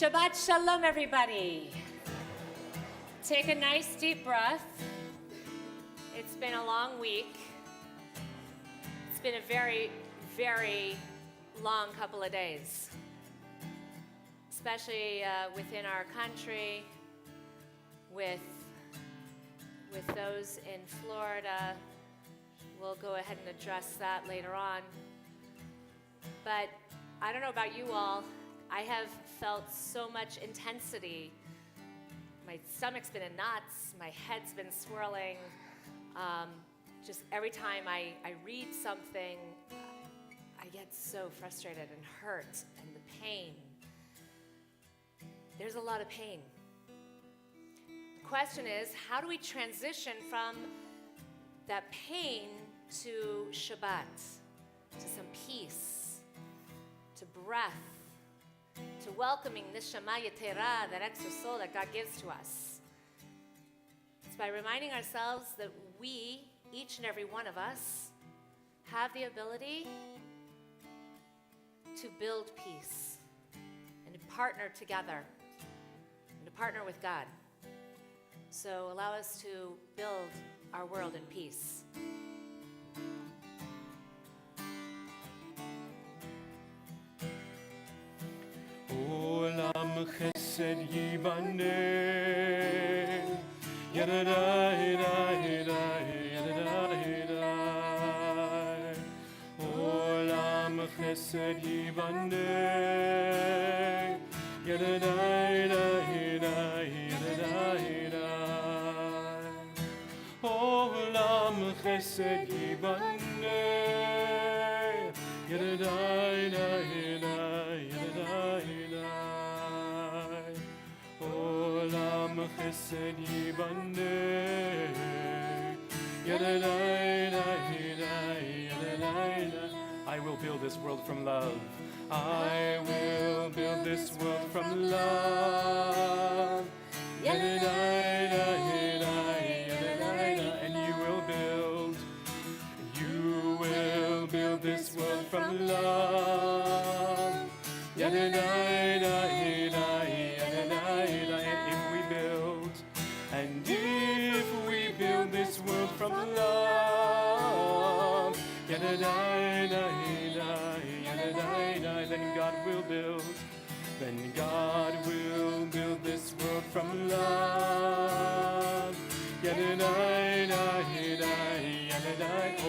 Shabbat Shalom, everybody. Take a nice deep breath. It's been a long week. It's been a very, very long couple of days, especially within our country, with those in Florida. We'll go ahead and address that later on. But I don't know about you all. I have felt so much intensity. My stomach's been in knots. My head's been swirling. Just every time I read something, I get so frustrated and hurt, and the pain. There's a lot of pain. The question is, how do we transition from that pain to Shabbat, to some peace, to breath, to welcoming this Shema Yetera, that extra soul that God gives to us? It's by reminding ourselves that we, each and every one of us, have the ability to build peace and to partner together and to partner with God. So allow us to build our world in peace. Olam chesed yibane, yadadai, yadadai. Olam chesed yibane, yadadai, yadadai. Olam chesed yibane, yadadai, Olam chesed yibane, I will build this world from love. I will build this world from love. And you will build this world from love. And if we build this world from love, then God will build. Then God will build this world from love.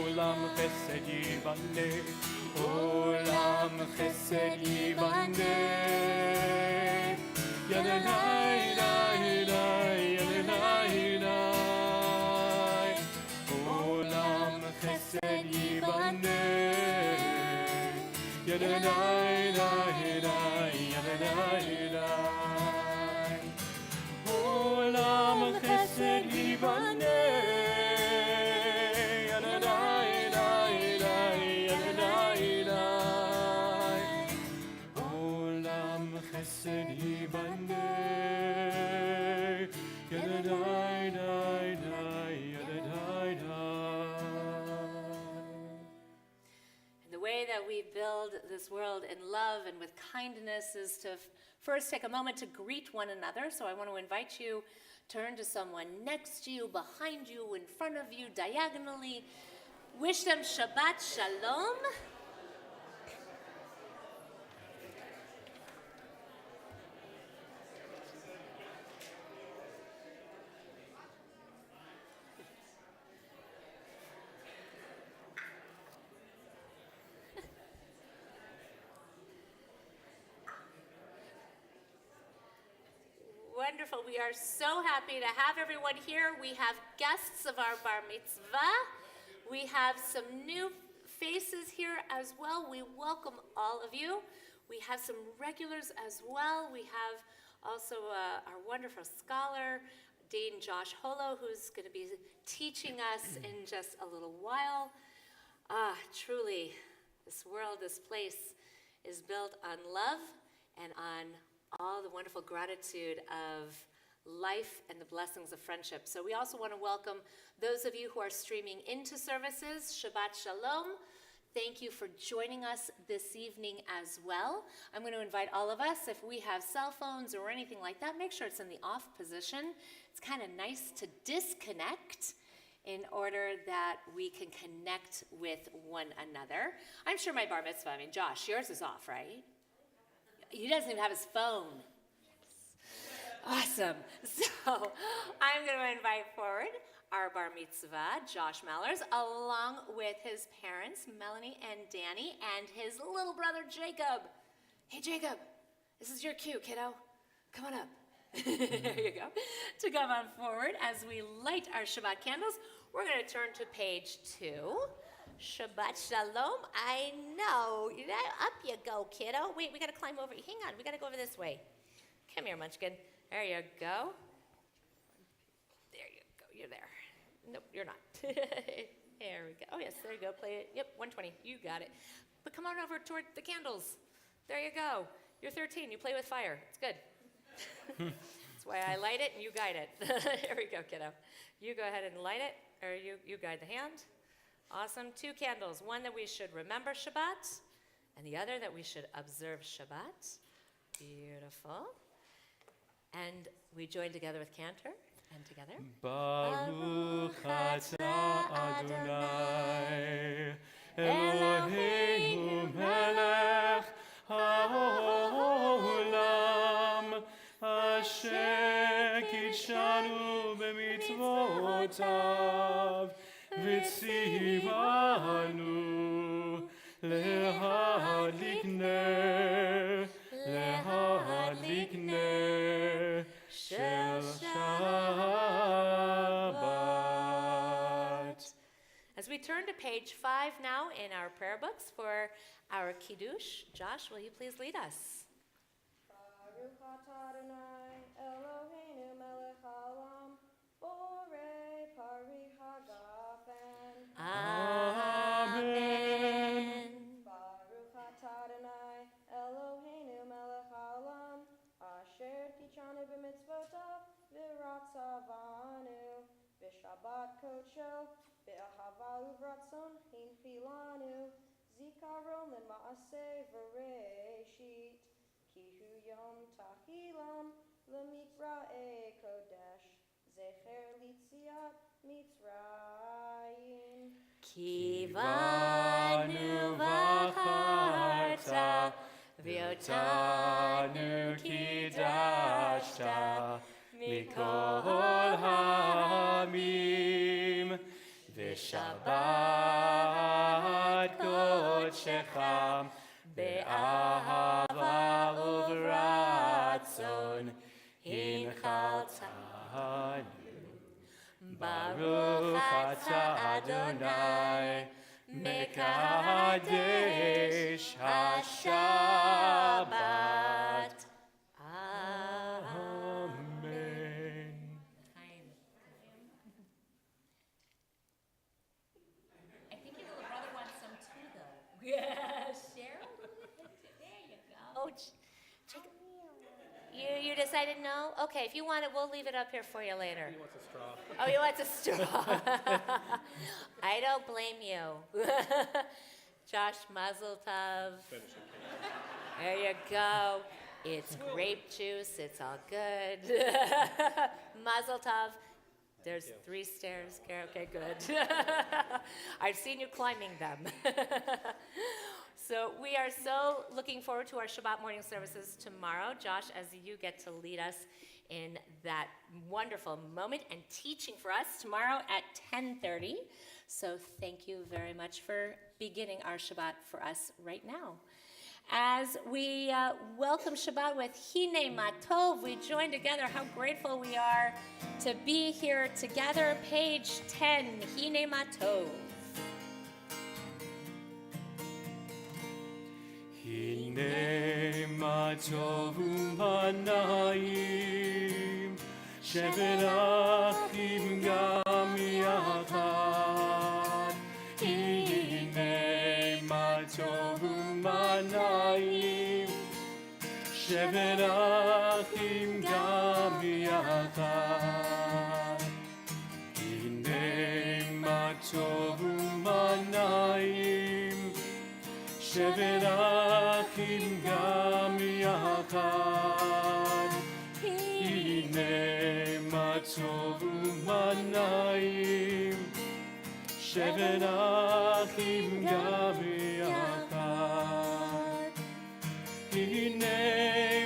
Olam chesed yibane, Olam chesed yibane, Olam chesed yibane, Olam chesed yibane, Olam chesed yibane, The way that we build this world in love and with kindness is to first take a moment to greet one another. So I want to invite you, turn to someone next to you, behind you, in front of you, diagonally. Wish them Shabbat Shalom. Wonderful. We are so happy to have everyone here. We have guests of our bar mitzvah. We have some new faces here as well. We welcome all of you. We have some regulars as well. We have also our wonderful scholar, Dean Josh Holo, who's going to be teaching us in just a little while. Truly, this world, this place is built on love and on all the wonderful gratitude of life and the blessings of friendship. So we also want to welcome those of you who are streaming into services. Shabbat Shalom. Thank you for joining us this evening as well. I'm going to invite all of us, if we have cell phones or anything like that, make sure it's in the off position. It's kind of nice to disconnect in order that we can connect with one another. I'm sure my bar mitzvah, Josh, yours is off, right? He doesn't even have his phone. Awesome. So I'm going to invite forward our bar mitzvah, Josh Mallers, along with his parents, Melanie and Danny, and his little brother, Jacob. Hey, Jacob, this is your cue, kiddo. Come on up. There you go. To come on forward as we light our Shabbat candles, we're going to turn to page 2. Shabbat Shalom. I know. Up you go, kiddo. Wait, we got to climb over. Hang on. We got to go over this way. Come here, Munchkin. There you go. There you go. You're there. Nope, you're not. There we go. Oh, yes, there you go. Play it. Yep, 120. You got it. But come on over toward the candles. There you go. You're 13. You play with fire. It's good. That's why I light it and you guide it. Here we go, kiddo. You go ahead and light it, or you guide the hand. Awesome. 2 candles. One that we should remember Shabbat, and the other that we should observe Shabbat. Beautiful. And we join together with Cantor, and together. Baruch atah Adonai, Eloheinu melech haolam, asher kitshanu b'mitzvotav, v'tzivanu להדליק נר של Shabbat. As we turn to page 5 now in our prayer books for our Kiddush, Josh, will you please lead us? Baruch atah Adonai Eloheinu melech haolam borei pari hagafen. Amen. Baruch atah Adonai Eloheinu melech haolam asher kitshanu b'mitzvotav v'ratzavanu b'shabbat kodsho b'ahava uvratzon hinchilanu zikaron l'maaseh v'reishit ki hu yom tahilam l'mikra'e kodesh zecher litziat mitzrayim. Kivanu v'charta v'yotanu kidashta mikol ha'amim v'shabbat kodshecha be'ahava uvratzon hinchaltanu. Baruch atah Adonai mekadesh haShabbat. Amen. I think your little brother wants some too, though. Yeah, Cheryl? There you go. Oh, Jacob. You decided no? Okay, if you want it, we'll leave it up here for you later. He wants a straw. Oh, he wants a straw. I don't blame you. Josh, mazel tov. There you go. It's grape juice. It's all good. Mazel tov. There's 3 stairs. Okay, good. I've seen you climbing them. So we are so looking forward to our Shabbat morning services tomorrow. Josh, as you get to lead us in that wonderful moment and teaching for us tomorrow at 10:30. So thank you very much for beginning our Shabbat for us right now. As we welcome Shabbat with Hine Matov, we join together. How grateful we are to be here together. Page 10, Hine Matov. הנה מה טוב ומנעים שבלחים גם יחד. הנה מה טוב ומנעים שבלחים גם יחד. הנה מה טוב ומנעים שבת אחים גם יחד. הנה מה טוב ומה נעים, שבת אחים גם יחד. הנה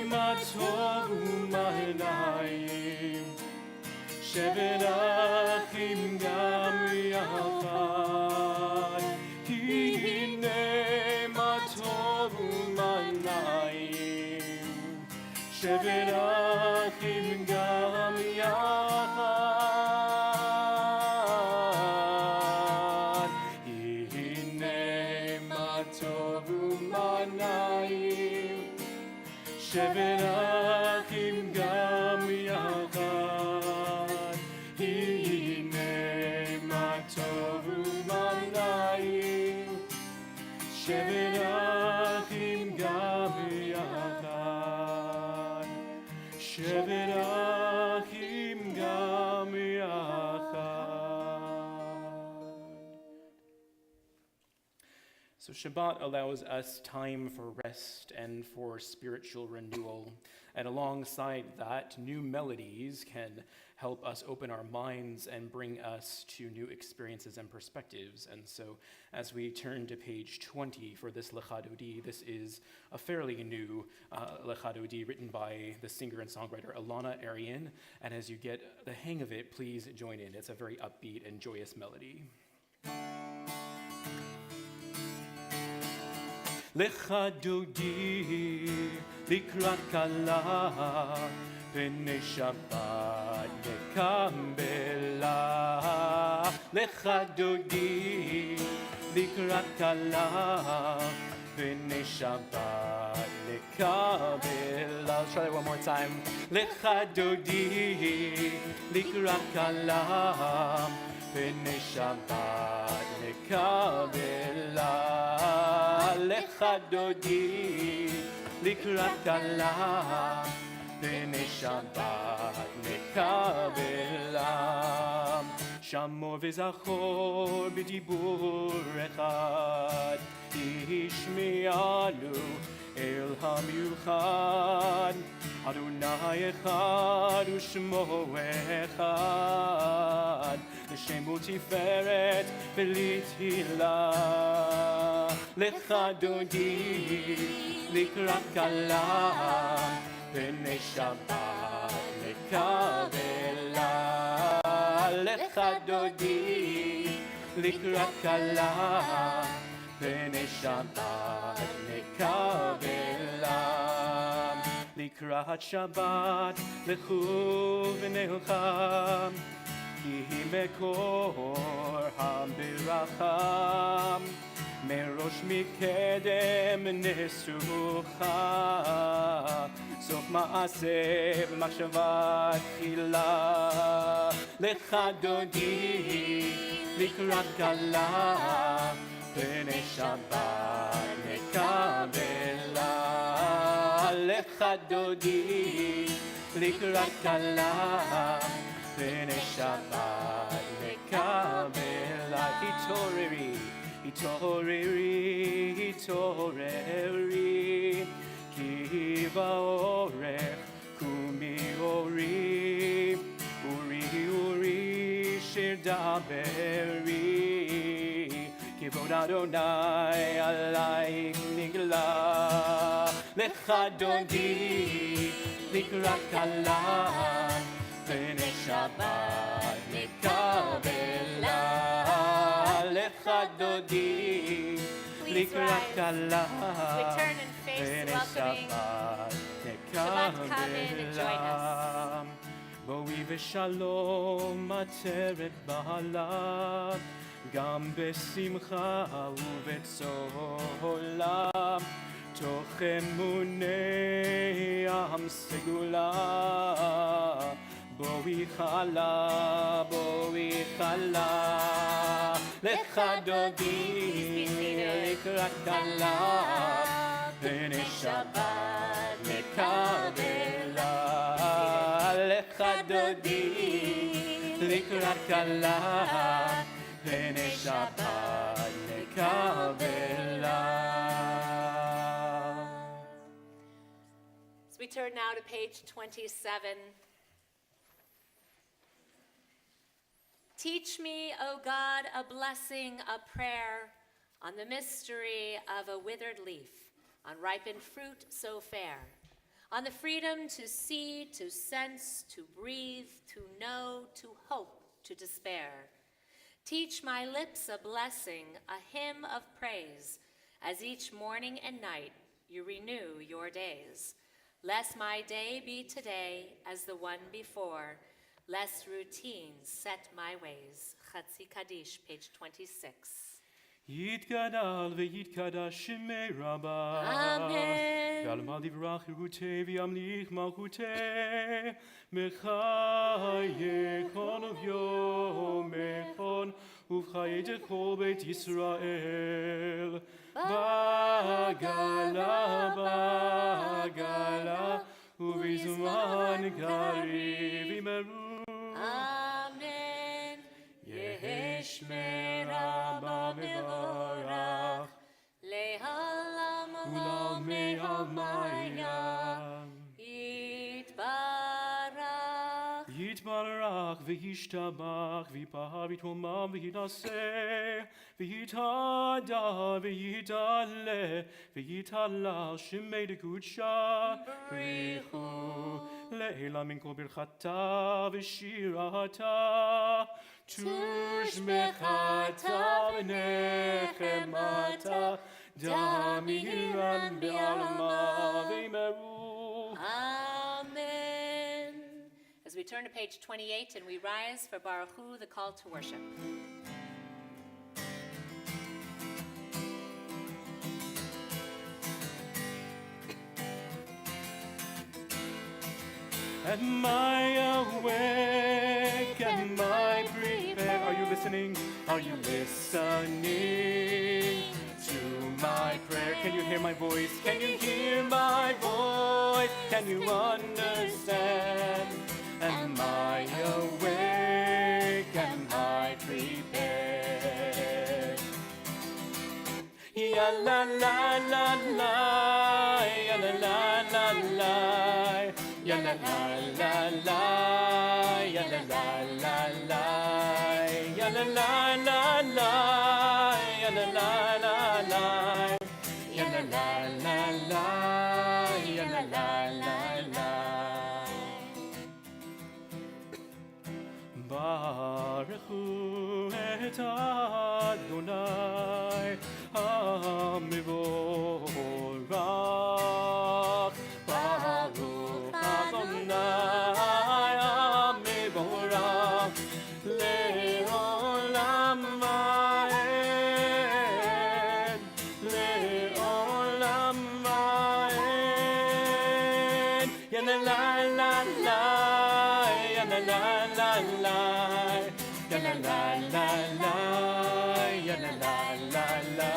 מה טוב ומה נעים, שבת אחים גם יחד. הנה מה טוב ומה נעים, שבת אחים גם יחד. הנה מה טוב ומה נעים, שבת אחים גם יחד. הנה מה טוב ומה נעים, שבת אחים גם יחד. שבת אחים גם יחד. So Shabbat allows us time for rest and for spiritual renewal. And alongside that, new melodies can help us open our minds and bring us to new experiences and perspectives. And so as we turn to page 20 for this Lecha Dodi, this is a fairly new Lecha Dodi written by the singer and songwriter Alana Arian. And as you get the hang of it, please join in. It's a very upbeat and joyous melody. Lecha Dodi לקראת כלה, פני שבת נקבלה. lecha dodi לקראת כלה, פני שבת נקבלה. Let's try that one more time. lecha dodi לקראת כלה, פני שבת נקבלה. lecha dodi לקראת כלה, פני שבת נקבלה. שמור וזכור בדיבור אחד, השמיענו אל המיוחד. אדוני אחד ושמו אחד, לשם ותפארת ולתהילה. lecha dodi לקראת כלה, פני שבת נקבלה. lecha dodi לקראת כלה, פני שבת נקבלה. לקראת שבת לכו ונלחם, כי היא מקור הברכה. מראש מקדם נסוכה, סוף מעשה במחשבה תחילה. lecha dodi לקראת כלה, פני שבת נקבלה. lecha dodi לקראת כלה, פני שבת נקבלה. התעוררי, התעוררי, התעוררי, כי באורך קומי אורי. אורי, אורי, שיר דברי, כבוד אדוני עלייך נגלה. lecha dodi לקראת כלה, פני שבת נקבלה. lecha dodi לקראת כלה, Return and face פני welcoming שבת Shabbat, come in and join נקבלה. בואי ושלום עטרת בעלה, גם בשמחה ובצהלה. תוך אמוני עם סגולה, בואי חלה, בואי חלה. lecha dodi לקראת כלה, פני שבת נקבלה. lecha dodi לקראת כלה, פני שבת נקבלה. turn now to page 27. Teach me, O God, a blessing, a prayer, on the mystery of a withered leaf, on ripened fruit so fair, on the freedom to see, to sense, to breathe, to know, to hope, to despair. Teach my lips a blessing, a hymn of praise, as each morning and night you renew your days. Lest my day be today as the one before, lest routines set my ways. HUC Kaddish, page 26. יתגדל ויתקדש שמי רבה. Amen. ועלמא דברך חירותי וימליך מלכותי. מחיי כל וביומכון ובחיי כל בית ישראל. בגלה ובזמן קריב ימרו. Amen. יהי שמרה במבורך, לעולם ולעולמי עלמיים. יתברך. יתברך וישתבח ויפאר ויתרומם ויתנשא ויתהדר ויתעלה ויתהלל שמי דקודשה בריחו לעילה מן כל ברכתה ושירתה תושבחתה ונחמתה דמירן בעלמא וימרו. Amen. As we turn to page 28 and we rise for Baruch Hu, the call to worship. Am I awake? Am I prepared? Are you listening? Are you listening to my prayer? Can you hear my voice? Can you hear my voice? Can you understand? Am I awake? Am I prepared? Ya la la la la, ya la la la la. Ya la la la la, ya la la la la, ya la la la la, ya la la la la, ya la la la la, ya la la la la. Baruch Hu et Adonai HaMevorach. Baruch Adonai HaMevorach le'olam va'ed, le'olam va'ed. Ya la la la la, ya la la la la, ya la la la la, ya la la la la,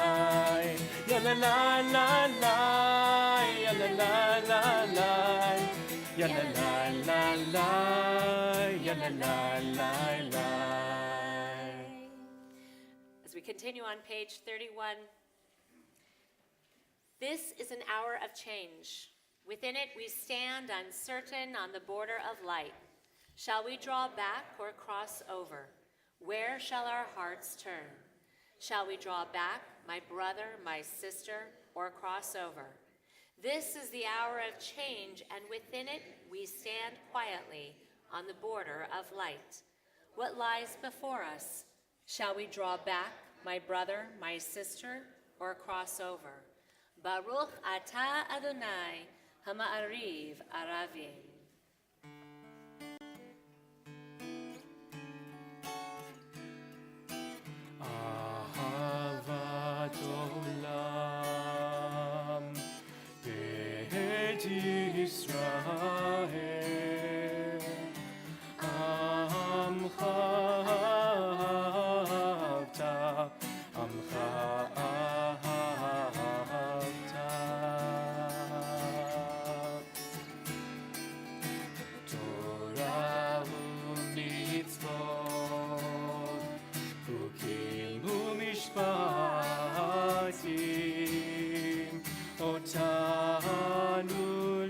ya la la la la, ya la la la la, ya la la la la, ya la la la la. As we continue on page 31, this is an hour of change. Within it, we stand uncertain on the border of light. Shall we draw back or cross over? Where shall our hearts turn? Shall we draw back, my brother, my sister, or cross over? This is the hour of change, and within it, we stand quietly on the border of light. What lies before us? Shall we draw back, my brother, my sister, or cross over? Baruch atah Adonai, hama'ariv aravim. Ahavat olam beit Yisrael, amcha ahavta, amcha ahavta. Torah u'mitzvot, hukim u'mishpatim, otanu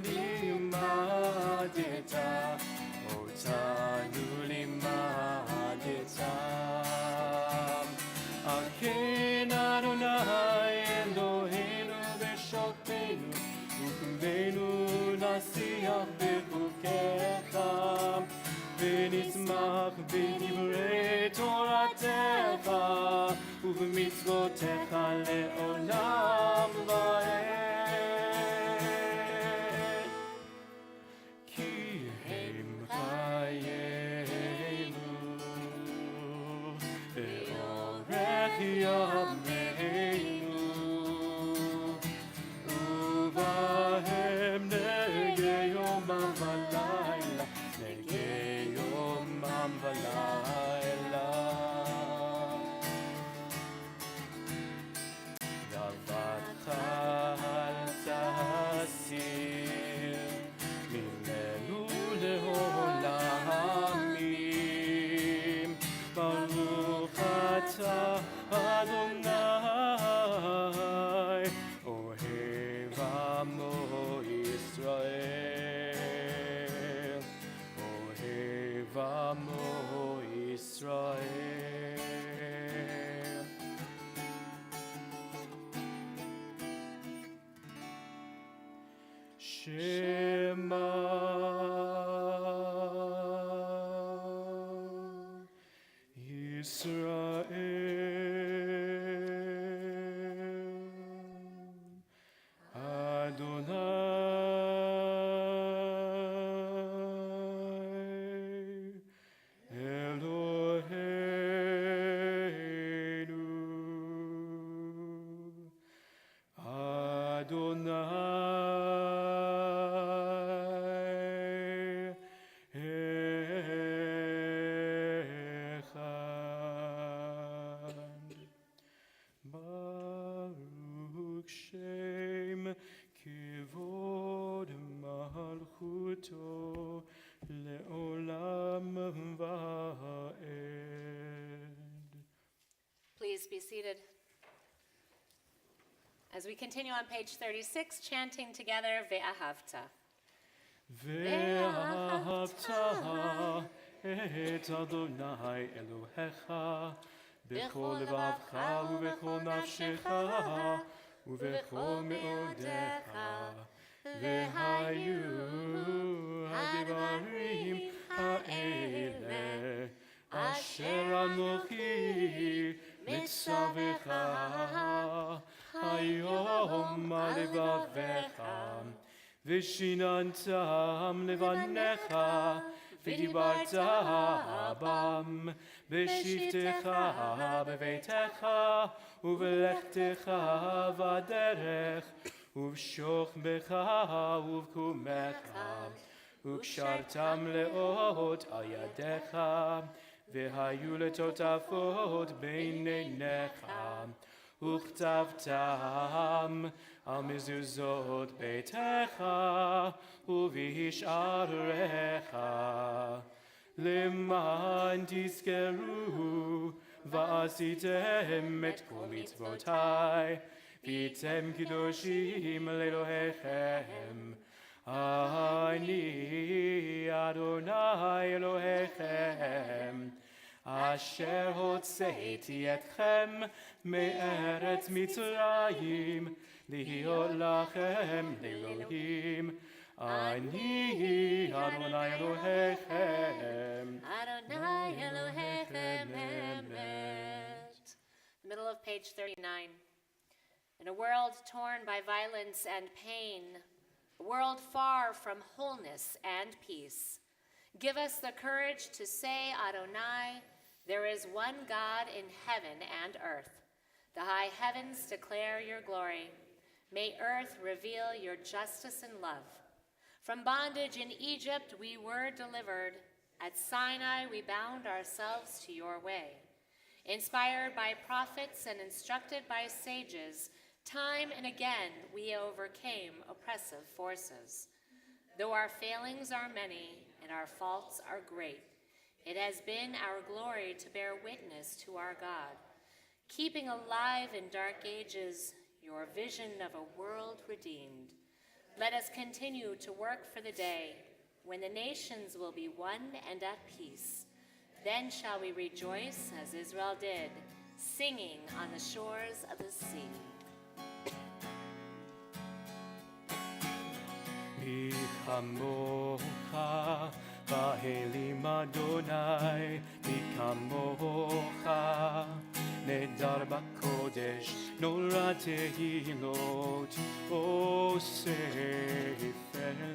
limadim. ובמצוותיך לעולם ועד. כי הם חיינו באורך ימינו, ובהם נגי יומם ולילה, נגי יומם ולילה. דבתך אל תסיר ממנו לעולמים, ברוך אתה אדוני אוהב עמו ישראל, אוהב עמו ישראל. שמע ישראל, אדוני אלוהינו, אדוני אחד. ברוך שם כבוד מלכותו לעולם ועד. Please be seated. As we continue on page 36, chanting together, Ve'ahavta. ואהבת את אדוני אלוהיך בכל לבבך ובכל נפשך ובכל מאודיך, והיו הדברים האלה אשר אנוכי מצווך היום על לבביך, ושיננתם לבניך, ודיברת בם בשבתך בביתך ובלכתך בדרך ובשוכבך ובקומך, וקשרתם לאות על ידיך, והיו לטוטפות בין עיניך, וכתבתם על מזוזות ביתך ובשעריך, למען תזכרו ועשיתם את כל מצוותיי, והייתם קדושים לאלוהיכם. אני אדוני אלוהיכם, אשר הוצאתי אתכם מארץ מצרים, להיות לכם לאלוהים. אני אדוני אלוהיכם. Adonai Elohechem Emet. Middle of page 39. In a world torn by violence and pain, a world far from wholeness and peace, give us the courage to say, Adonai, there is one God in heaven and earth. The high heavens declare your glory. May earth reveal your justice and love. From bondage in Egypt we were delivered. At Sinai we bound ourselves to your way. Inspired by prophets and instructed by sages, time and again we overcame oppressive forces. Though our failings are many and our faults are great, it has been our glory to bear witness to our God, keeping alive in dark ages your vision of a world redeemed. Let us continue to work for the day when the nations will be one and at peace. Then shall we rejoice as Israel did, singing on the shores of the sea. מי כמוך באלים אדוני, מי כמוך נדר בקודש, נורא תהילות, אוסף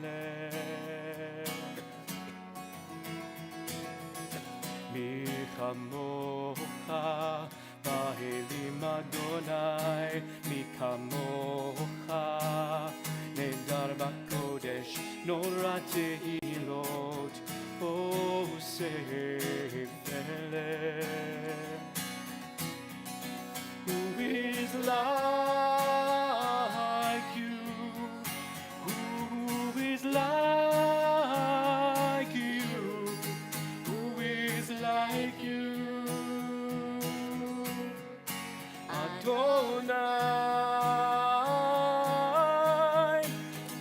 לב. מי כמוך באלים אדוני, מי כמוך נדר בקודש, נורא תהילות, אוסף לב. Who is like you? Who is like you? Who is like you? Adonai.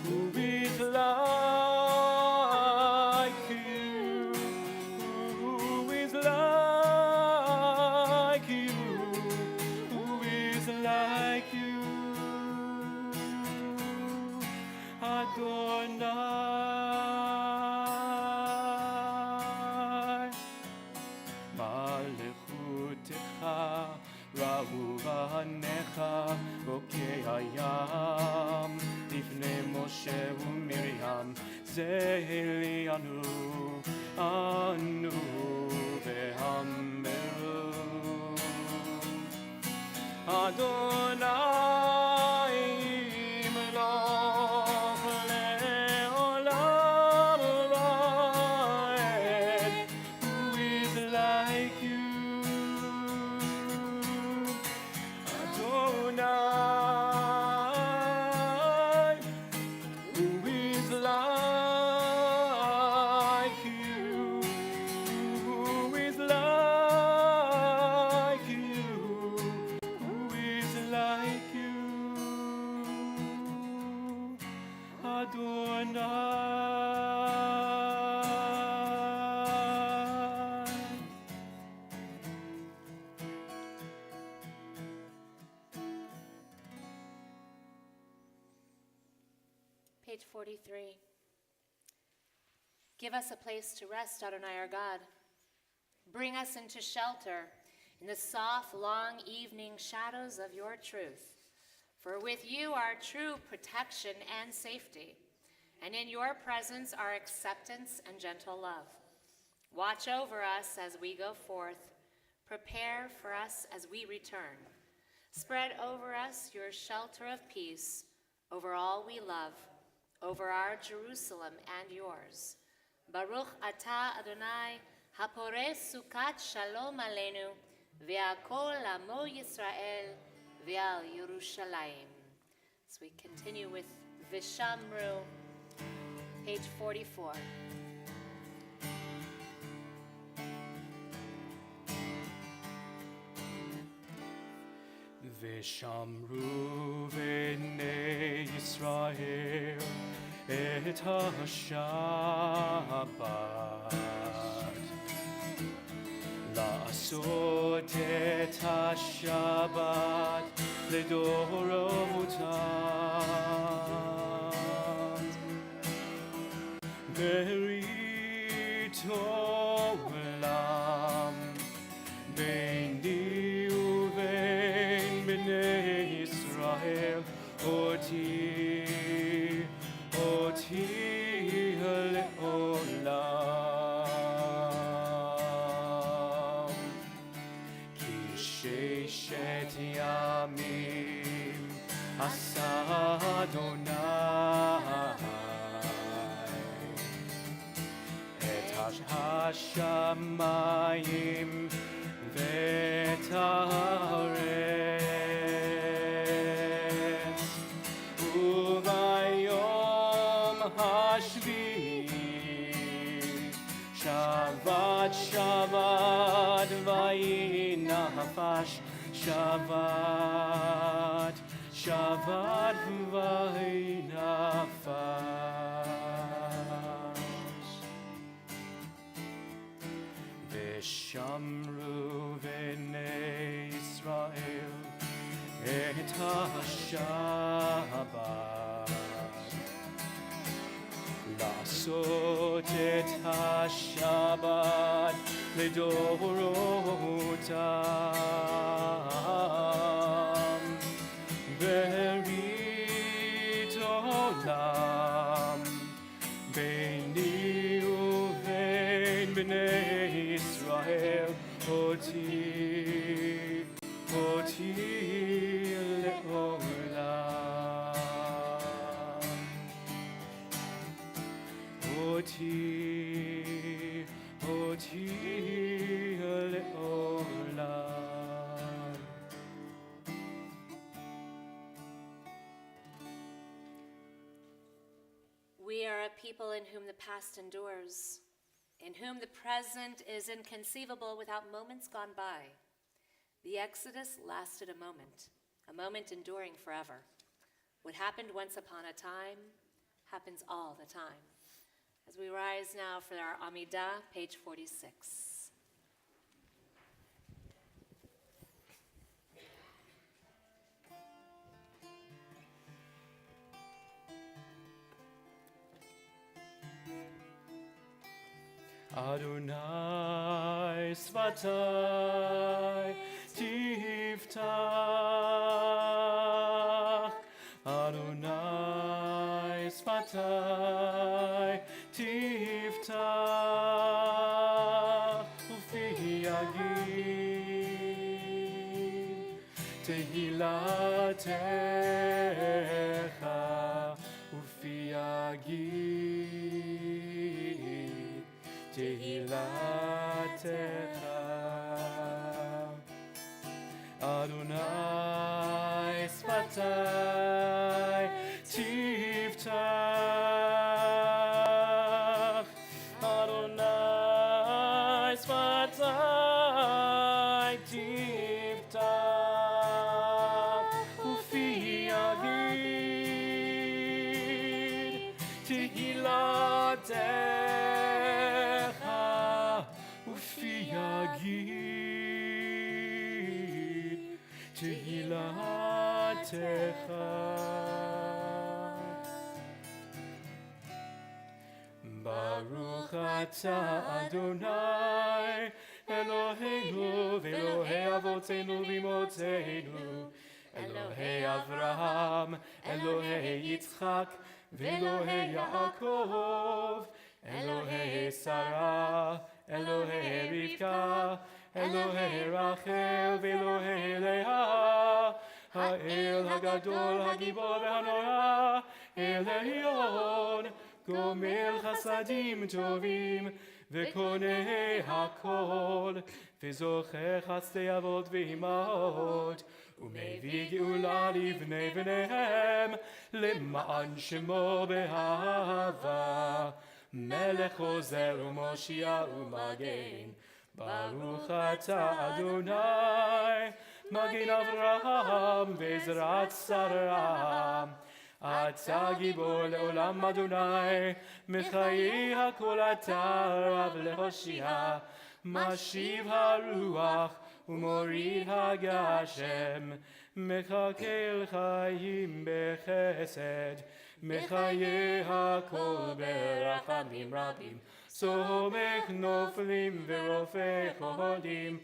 Who is like you? Who is like you? Who is like you? Adonai. Malechutecha ra'u b'necha rokei hayam lifnei Moshe u'Miriam zelianu anu ve'hameru Adonai melech le'olam va'ed. Who is like you? Adonai. Who is like you? Who is like you? Who is like you? Adonai. Page 43. Give us a place to rest, Adonai our God. Bring us into shelter in the soft, long evening shadows of your truth. For with you are true protection and safety, and in your presence are acceptance and gentle love. Watch over us as we go forth. Prepare for us as we return. Spread over us your shelter of peace, over all we love, over our Jerusalem and yours. Baruch atah Adonai, hapore sukat shalom aleinu, ve'akol amo Yisrael, ve'al Yerushalayim. So we continue with Vishamru, page 44. ושמרו בני ישראל את השבת, לעשות את השבת לדורותם, ברית עולם ביני ובין בני ישראל, אותי לעולם. כי ששת ימים עשה אדוני את השמיים ואת הארץ, וביום השביעי שבת שבת ויהי נפש, שבת שבת ויהי נפש. ושמרו בני ישראל את השבת, לעשות את השבת לדורותם, בני ישראל, אותי לעולם. אותי לעולם. We are a people in whom the past endures, in whom the present is inconceivable without moments gone by. The Exodus lasted a moment enduring forever. What happened once upon a time happens all the time. As we rise now for our Amidah, page 46. Adonai Svatai Tiftach, Adonai Svatai Tiftach, Ufi Yagid Tehilatecha, Ufi Yagid Tehilatecha. Adonai Svatai Tiftach, Adonai Svatai Tiftach, Ufi Yagid Tehilatecha, Ufi Yagid Tehilatecha. Baruch atah Adonai Eloheinu v'Elohei Avotenu v'Imotenu, Elohei Avraham, Elohei Yitzchak, v'Elohei Yaakov, Elohei Sarah, Elohei Rivka, Elohei Rachel, v'Elohei Leah, Ha'el Hagadol, Hagibor v'Hanora, El Elyon, Gomel Chasadim Tovim, V'Konei Hakol, V'Zocher Chatzei Avot v'Imaot, U'Mevii Geula Livnei V'neihem, L'ma'an Shemo Be'ahava, Melech Ozer U'Moshia U'Magen, Baruch atah Adonai, Magen Avraham V'Ezrat Sarah, אתה גיבור לעולם אדוני, מחיי הכל אתה רב להושיע, משיב הרוח ומוריד הגשם, מחכה חיים בחסד, מחיי הכל ברחמים רבים, סומך נופלים ורופא חולים,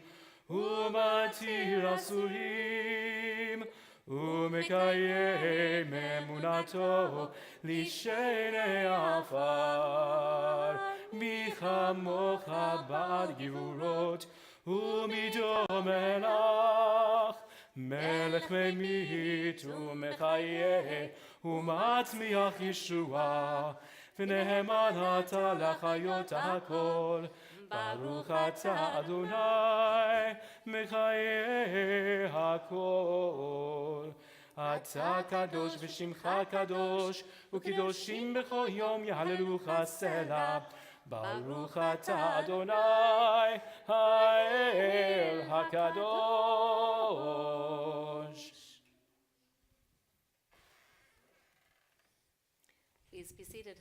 ומתיר אסורים, ומקיים אמונתו לשני עפר. מי כמוך בעל גבורות ומידו מלך, מלך ממית ומחיה ומצמיח ישועה, ונאמן אתה לחיות הכל. ברוך אתה אדוני מחיי הכל. אתה קדוש ושמך קדוש, וקדושים בכל יום יהללוך סלע. ברוך אתה אדוני האל הקדוש. Please be seated.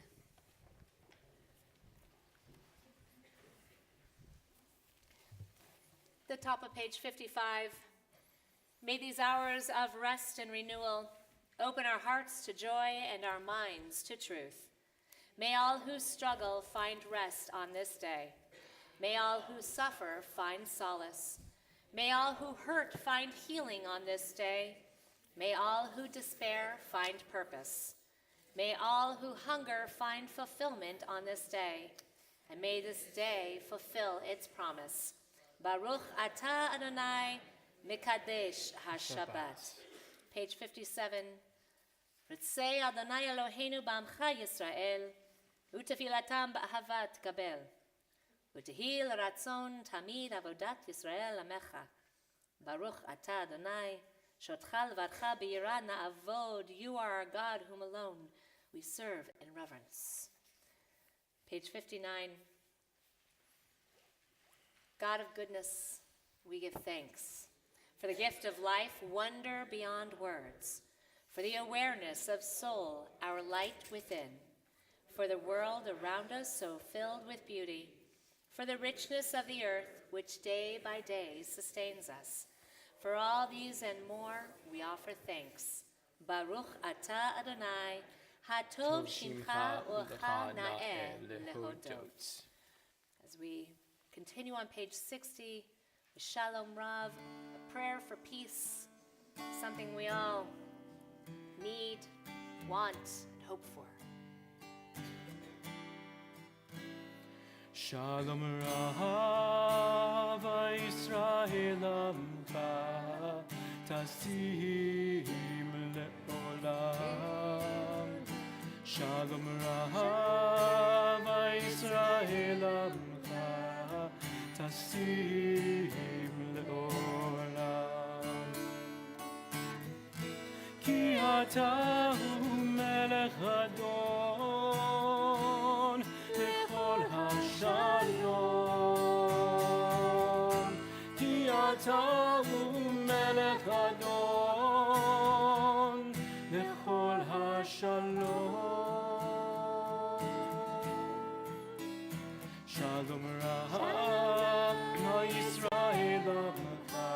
The top of page 55. May these hours of rest and renewal open our hearts to joy and our minds to truth. May all who struggle find rest on this day. May all who suffer find solace. May all who hurt find healing on this day. May all who despair find purpose. May all who hunger find fulfillment on this day. and may this day fulfill its promise. Baruch atah Adonai Mekadesh HaShabbat. Page 57. Ritzei Adonai Eloheinu ba'amcha Yisrael, utefilatam ba'ahava tkabel. Utehi l'ratzon tamid avodat Yisrael amecha. Baruch atah Adonai, shotcha levarcha b'yira na'avod. You are our God, whom alone we serve in reverence. Page 59. God of goodness, we give thanks for the gift of life, wonder beyond words, for the awareness of soul, our light within, for the world around us so filled with beauty, for the richness of the earth which day by day sustains us. For all these and more, we offer thanks. Baruch atah Adonai, hatov shimcha u'cha na'eh lehodot. As we continue on page 60, with Shalom Rav, a prayer for peace, something we all need, want, and hope for. Shalom Rav Yisrael Amcha Tasim Le'olam. Shalom Rav Yisrael Amcha Tasim Le'olam. Ki ata hu melech adon lechol hashalom. Ki ata hu melech adon lechol hashalom. Shalom Rav Yisrael Amcha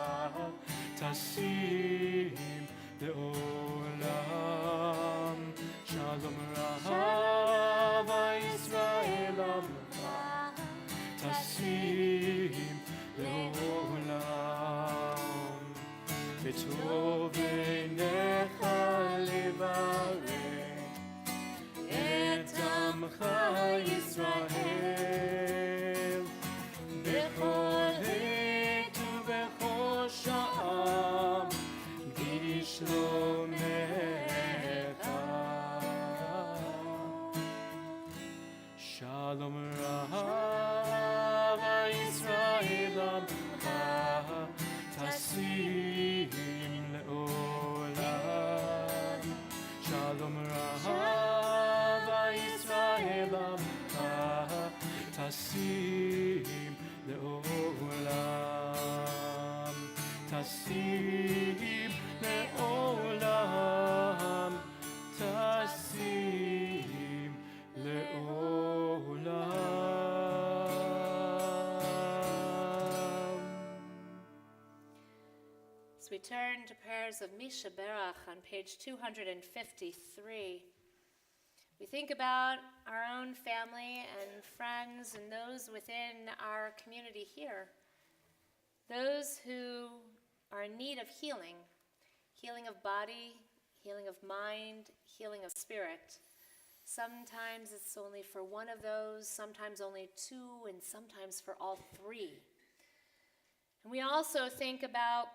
Tasim Le'olam. Shalom Rav Yisrael Amcha Tasim Le'olam. V'tov einecha levarech et amcha Yisrael b'chol עת ובכל שעה בשלומך. Shalom Rav Yisrael Amcha Tasim Le'olam. Shalom Rav Yisrael Amcha Tasim Le'olam. Tasim Le'olam. Tasim Le'olam. As we turn to prayers of Misha Berach on page 253, we think about our own family and friends and those within our community here, those who are in need of healing, healing of body, healing of mind, healing of spirit. Sometimes it's only for one of those, sometimes only two, and sometimes for all three. And we also think about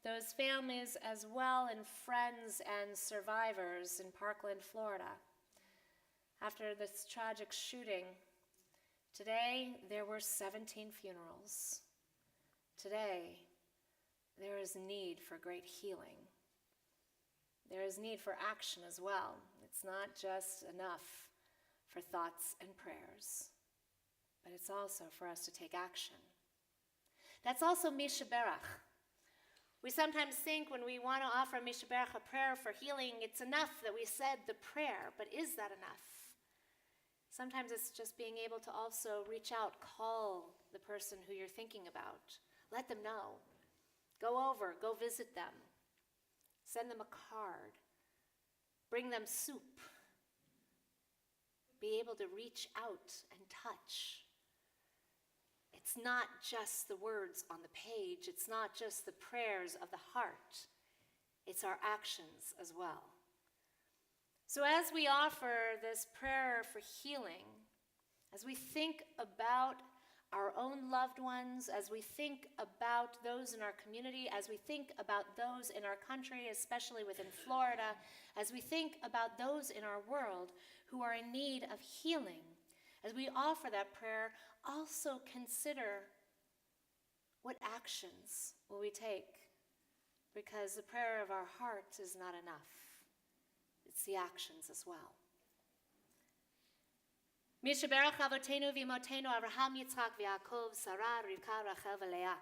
those families as well, and friends and survivors in Parkland, Florida. After this tragic shooting, today there were 17 funerals. Today, there is need for great healing. There is need for action as well. It's not just enough for thoughts and prayers, but it's also for us to take action. That's also Misha Berach. We sometimes think when we want to offer Misha Berach a prayer for healing, it's enough that we said the prayer, but is that enough? Sometimes it's just being able to also reach out, call the person who you're thinking about, let them know, go over, go visit them, send them a card, bring them soup, be able to reach out and touch. It's not just the words on the page, it's not just the prayers of the heart, it's our actions as well. So as we offer this prayer for healing, As we think about our own loved ones, as we think about those in our community, as we think about those in our country, especially within Florida, as we think about those in our world who are in need of healing, as we offer that prayer, also consider what actions will we take? Because the prayer of our heart is not enough. It's the actions as well. Mishaberach Avotenu v'Imotenu Avraham Yitzchak v'Yaakov Sarah Rivka Rachel v'Leah.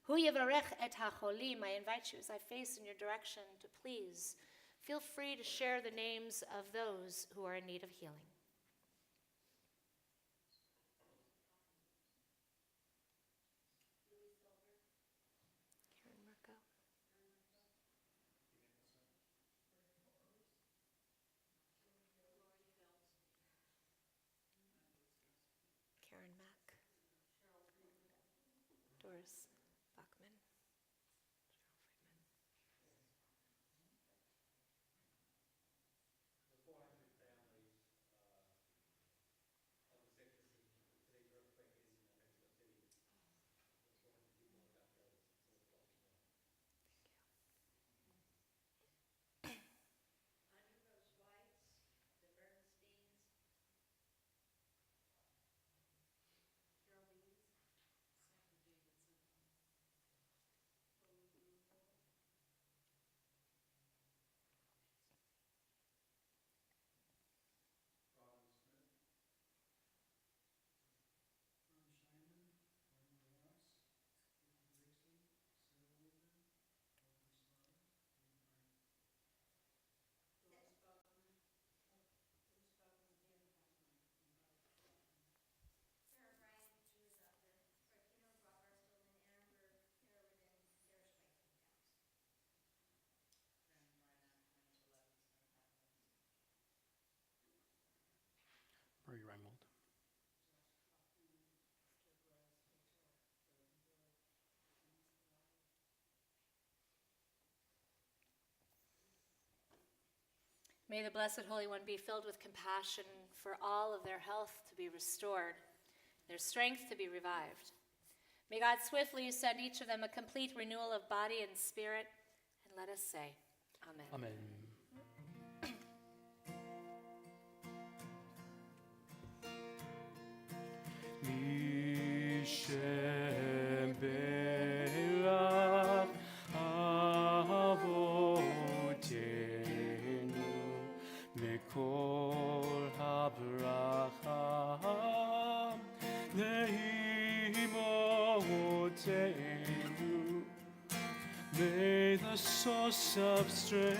Hu Yivarech et HaCholim. I invite you as I face in your direction to please feel free to share the names of those who are in need of healing. Karen Marco. Karen Mack. Doris Bachman. The 400 families of the sickness in today's earthquake in Mexico City. Those 400 people that got killed, so it's close to them. Robin Smith. Ron Scheinman, Marty Ross, Vicki Brixton, Sarah Woodman, Oliver Slaughter, David Martin. Sarah Bryan, Julie Zucker, Martino, Rob Barstolman, Amber, here within Sarah Schweitzer counts. Marie Reimold. May the Blessed Holy One be filled with compassion for all of their health to be restored, their strength to be revived. May God swiftly send each of them a complete renewal of body and spirit, and let us say, Amen. Amen. Misheberach Avotenu Mikol habracha Leimotenu. May the source of strength,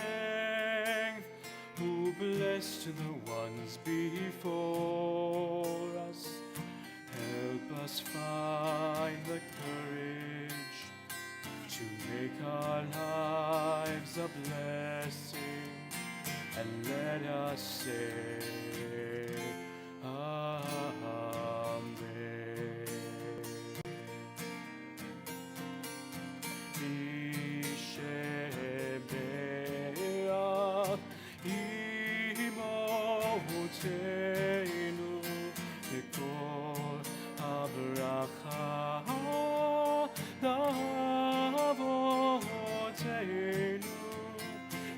who blessed the ones before us, help us find the courage to make our lives a blessing, and let us say, Amen. Misheberach Imotenu Mikol habracha Lavotenu.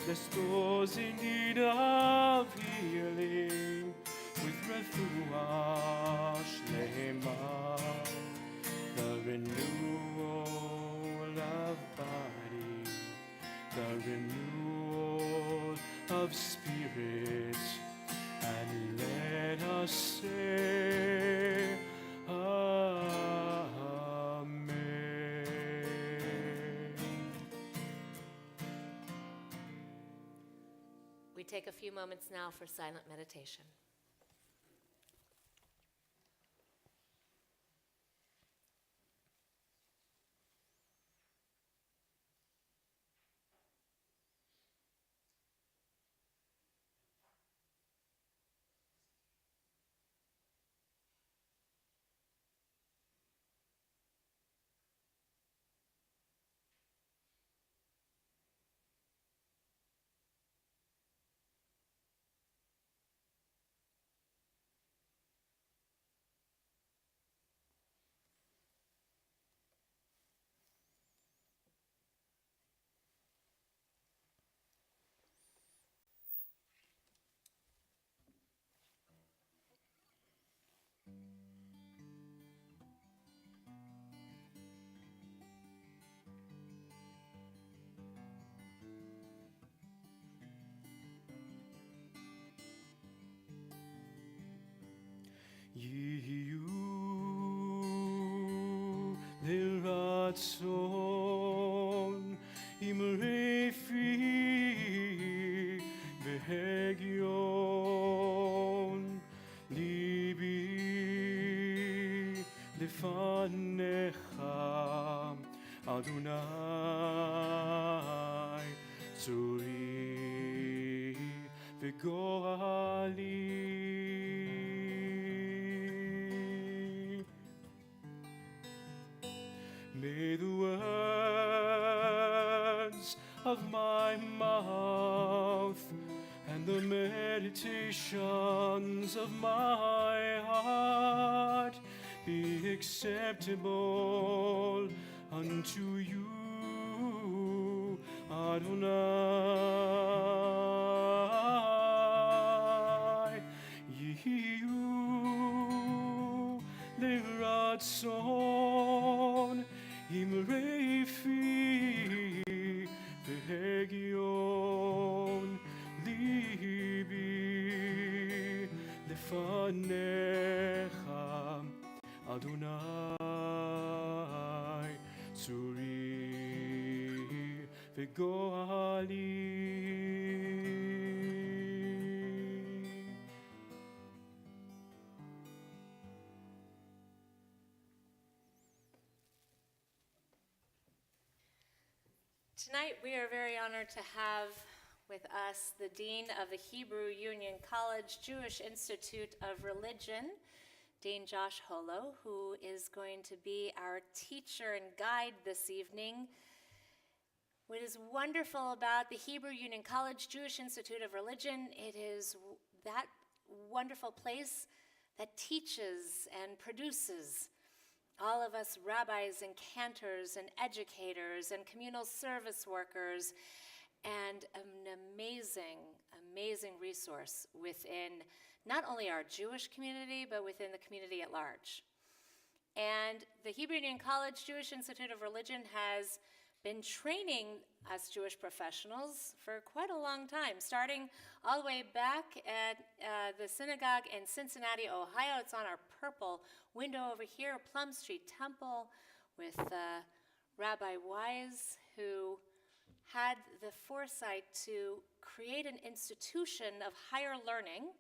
Bless those in need of healing with refuah shlema, the renewal of body, the renewal of spirit, and let us say, Amen. We take a few moments now for silent meditation. לרצון אמרי פי והגיון ליבי לפניך אדוני צורי וגואלי. May the words of my mouth and the meditations of my heart be acceptable unto you, Adonai. Yehu leratzon אמרי פי והגיון ליבי לפניך אדוני צורי וגואלי. Tonight, we are very honored to have with us the Dean of the Hebrew Union College Jewish Institute of Religion, Dean Josh Holo, who is going to be our teacher and guide this evening. What is wonderful about the Hebrew Union College Jewish Institute of Religion, it is that wonderful place that teaches and produces all of us rabbis and cantors and educators and communal service workers, and an amazing, amazing resource within not only our Jewish community, but within the community at large. And the Hebrew Union College Jewish Institute of Religion has been training us Jewish professionals for quite a long time, starting all the way back at the synagogue in Cincinnati, Ohio. It's on our purple window over here, Plum Street Temple, with Rabbi Wise, who had the foresight to create an institution of higher learning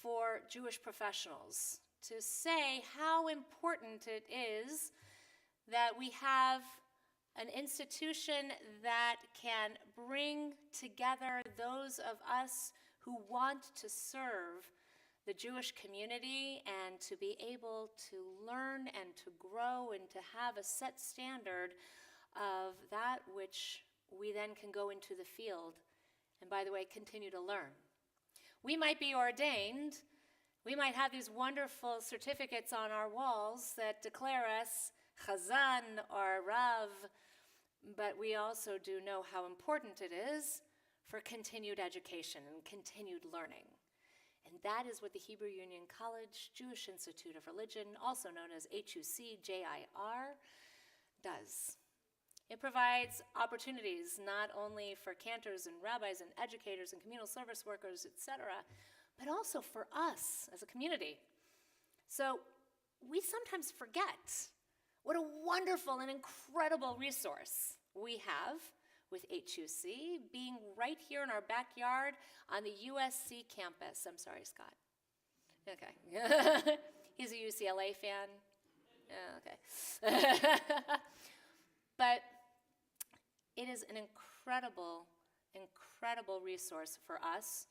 for Jewish professionals, to say how important it is that we have an institution that can bring together those of us who want to serve the Jewish community and to be able to learn and to grow and to have a set standard of that which we then can go into the field and, by the way, continue to learn. We might be ordained, we might have these wonderful certificates on our walls that declare us Chazan or Rav, but we also do know how important it is for continued education and continued learning. And that is what the Hebrew Union College Jewish Institute of Religion, also known as HUC JIR, does. It provides opportunities not only for cantors and rabbis and educators and communal service workers, etc., but also for us as a community. So we sometimes forget what a wonderful and incredible resource we have with HUC being right here in our backyard on the USC campus. I'm sorry, Scott. Okay. He's a UCLA fan. Okay. But it is an incredible, incredible resource for us,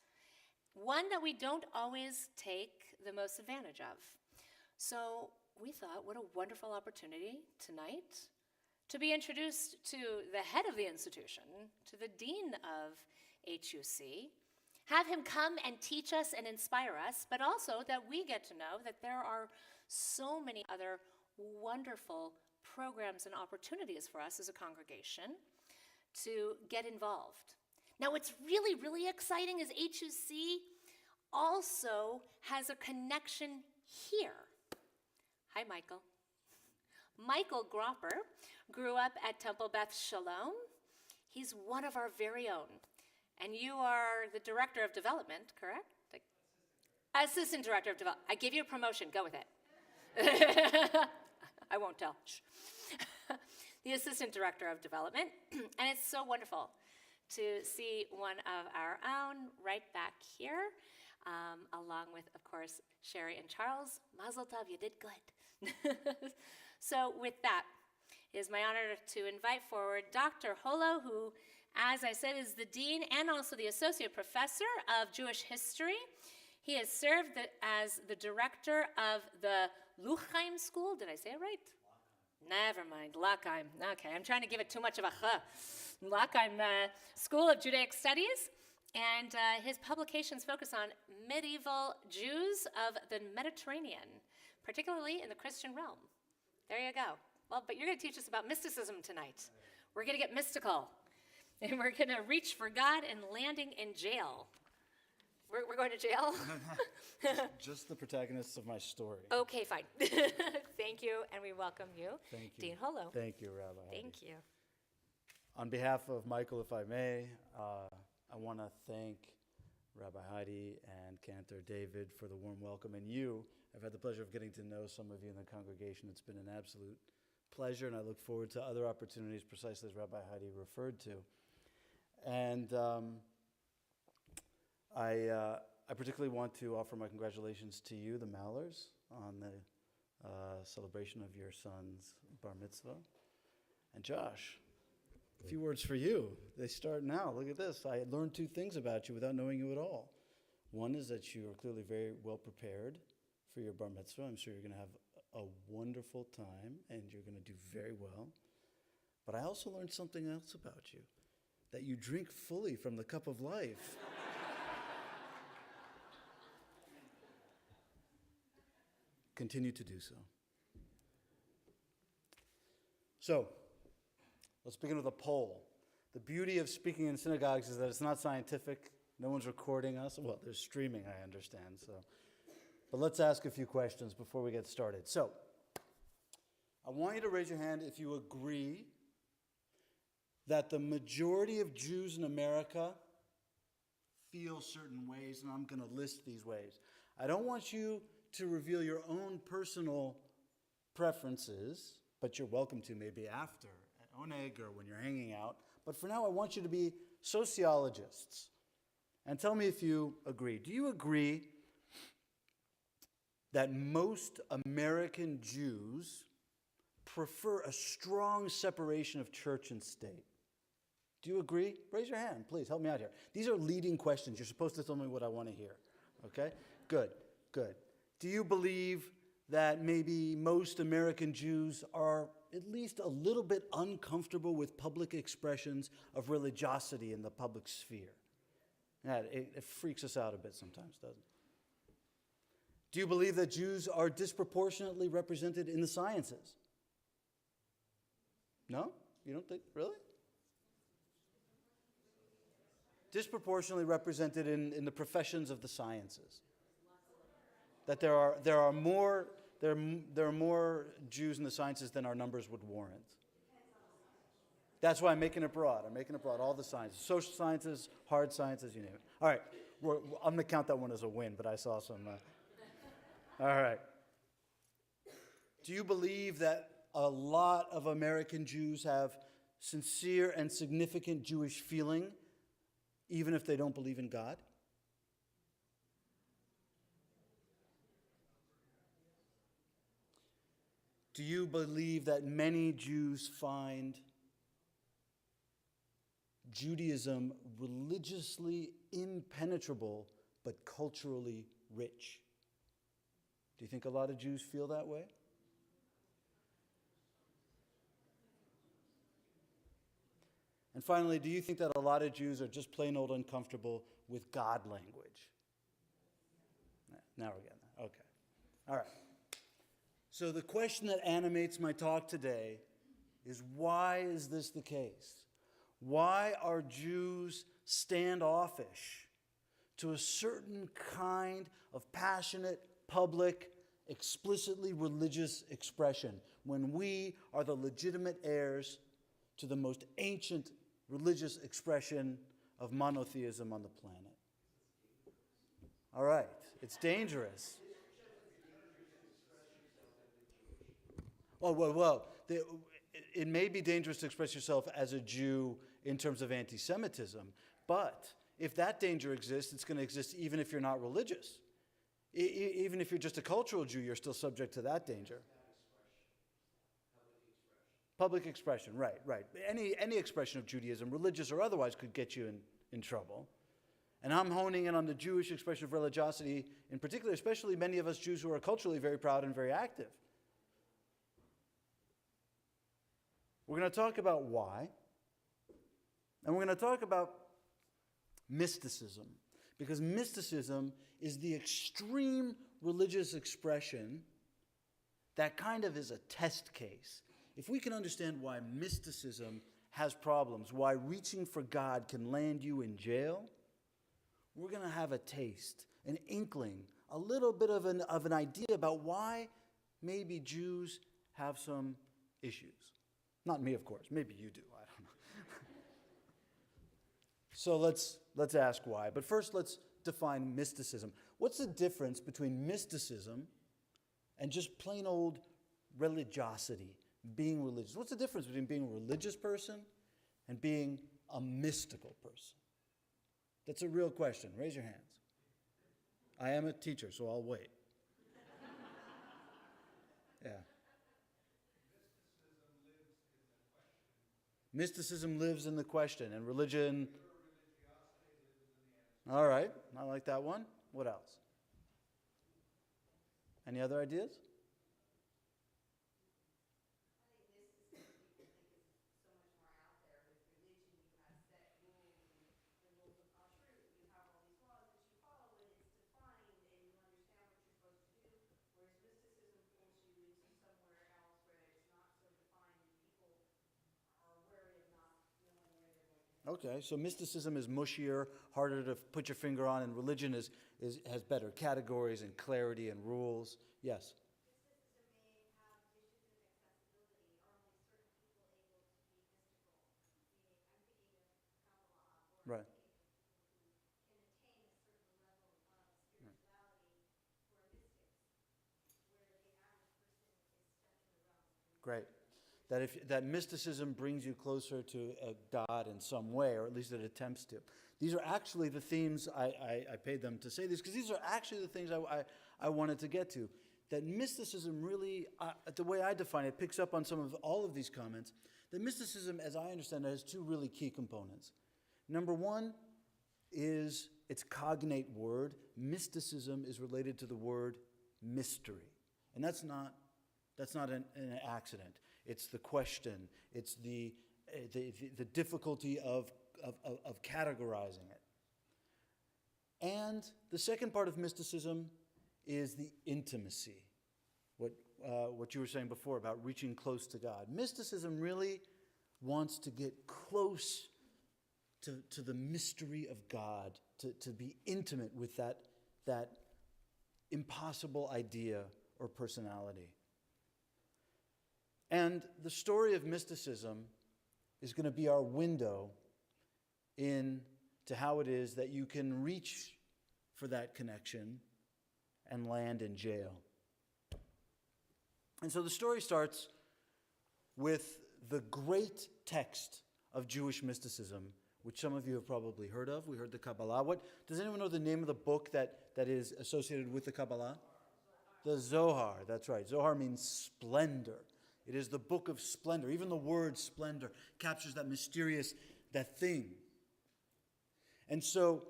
one that we don't always take the most advantage of. So we thought, what a wonderful opportunity tonight to be introduced to the head of the institution, to the dean of HUC, have him come and teach us and inspire us, but also that we get to know that there are so many other wonderful programs and opportunities for us as a congregation to get involved. Now, what's really, really exciting is HUC also has a connection here. Hi, Michael. Michael Gropper grew up at Temple Beth Sholom. He's one of our very own. And you are the director of development, correct? Assistant director of development. I give you a promotion. Go with it. I won't tell. Shh. the Assistant Director of Development. And it's so wonderful to see one of our own right back here, along with, of course, Sherry and Charles. Mazel tov, you did good. So with that, it is my honor to invite forward Dr. Holo, who, as I said, is the Dean and also the Associate Professor of Jewish History. He has served as the director of the Luchheim School. Did I say it right? Never mind, Lachaim. Okay, I'm trying to give it too much of a ch. Lachaim School of Judaic Studies. And his publications focus on medieval Jews of the Mediterranean, particularly in the Christian realm. There you go. Well, but you're going to teach us about mysticism tonight. We're going to get mystical. And we're going to reach for God and landing in jail. We're going to jail? Just the protagonists of my story. Okay, fine. Thank you, and we welcome you, Thank you. Dean Holo. Thank you, Rabbi. Thank you. On behalf of Michael, if I may, I want to thank Rabbi Heidi and Cantor David for the warm welcome. And you, I've had the pleasure of getting to know some of you in the congregation. It's been an absolute pleasure, and I look forward to other opportunities precisely as Rabbi Heidi referred to. And I particularly want to offer my congratulations to you, the Mallers, on the celebration of your son's bar mitzvah. And Josh, a few words for you. They start now. Look at this. I learned two things about you without knowing you at all. One is that you are clearly very well prepared for your bar mitzvah. I'm sure you're going to have a wonderful time, and you're going to do very well. But I also learned something else about you, that you drink fully from the cup of life. Continue to do so. So, let's begin with a poll. The beauty of speaking in synagogues is that it's not scientific. No one's recording us. Well, there's streaming, I understand. But let's ask a few questions before we get started. So, I want you to raise your hand if you agree that the majority of Jews in America feel certain ways, and I'm going to list these ways. I don't want you to reveal your own personal preferences, but you're welcome to maybe after at Oneg or when you're hanging out. But for now, I want you to be sociologists. And tell me if you agree. Do you agree that most American Jews prefer a strong separation of church and state? Do you agree? Raise your hand, please. Help me out here. These are leading questions. You're supposed to tell me what I want to hear. Okay? Good. Do you believe that maybe most American Jews are at least a little bit uncomfortable with public expressions of religiosity in the public sphere? Yeah, it freaks us out a bit sometimes, doesn't it? Do you believe that Jews are disproportionately represented in the sciences? No? You don't think? Really? Disproportionately represented in the professions of the sciences. That there are more Jews in the sciences than our numbers would warrant. That's why I'm making it broad. All the sciences. Social sciences, hard sciences, you name it. All right. I'm going to count that one as a win, but I saw some. All right. Do you believe that a lot of American Jews have sincere and significant Jewish feeling, even if they don't believe in God? Do you believe that many Jews find Judaism religiously impenetrable but culturally rich? Do you think a lot of Jews feel that way? And finally, do you think that a lot of Jews are just plain old uncomfortable with God language? Now we're getting there. Okay. All right. So the question that animates my talk today is, why is this the case? Why are Jews standoffish to a certain kind of passionate, public, explicitly religious expression when we are the legitimate heirs to the most ancient religious expression of monotheism on the planet? All right, it's dangerous. Oh, well, it may be dangerous to express yourself as a Jew in terms of anti-Semitism, but if that danger exists, it's going to exist even if you're not religious. Even if you're just a cultural Jew, you're still subject to that danger. Public expression, right. Any expression of Judaism, religious or otherwise, could get you in trouble. And I'm honing in on the Jewish expression of religiosity in particular, especially many of us Jews who are culturally very proud and very active. We're going to talk about why, and we're going to talk about mysticism, because mysticism is the extreme religious expression that kind of is a test case. If we can understand why mysticism has problems, why reaching for God can land you in jail, we're going to have a taste, an inkling, a little bit of an idea about why maybe Jews have some issues. Not me, of course. Maybe you do. I don't know. So let's ask why. But first, let's define mysticism. What's the difference between mysticism and just plain old religiosity, being religious? What's the difference between being a religious person and being a mystical person? That's a real question. Raise your hands. I am a teacher, so I'll wait. Yeah. Mysticism lives in the question, and religion. All right, I like that one. What else? Any other ideas? Okay, so mysticism is mushier, harder to put your finger on, and religion has better categories and clarity and rules. Yes? Mysticism may have issues of accessibility. Are only certain people able to be mystical? Meaning, I'm thinking of Kabbalah, or Right. I'm thinking of people who can attain a certain level of spirituality who are mystics, where the average person is stuck in the realm of dreams. Great. That mysticism brings you closer to God in some way, or at least it attempts to. These are actually the themes, I paid them to say this, because these are actually the things I wanted to get to. That mysticism really, the way I define it, picks up on all of these comments. That mysticism, as I understand it, has two really key components. Number one is its cognate word. Mysticism is related to the word mystery. And that's not an accident. It's the question. It's the difficulty of categorizing it. And the second part of mysticism is the intimacy. What you were saying before about reaching close to God. Mysticism really wants to get close to the mystery of God, to be intimate with that impossible idea or personality. And the story of mysticism is going to be our window into how it is that you can reach for that connection and land in jail. And so the story starts with the great text of Jewish mysticism, which some of you have probably heard of. We heard the Kabbalah. Does anyone know the name of the book that is associated with the Kabbalah? The Zohar, that's right. Zohar means splendor. It is the book of splendor. Even the word splendor captures that thing. And so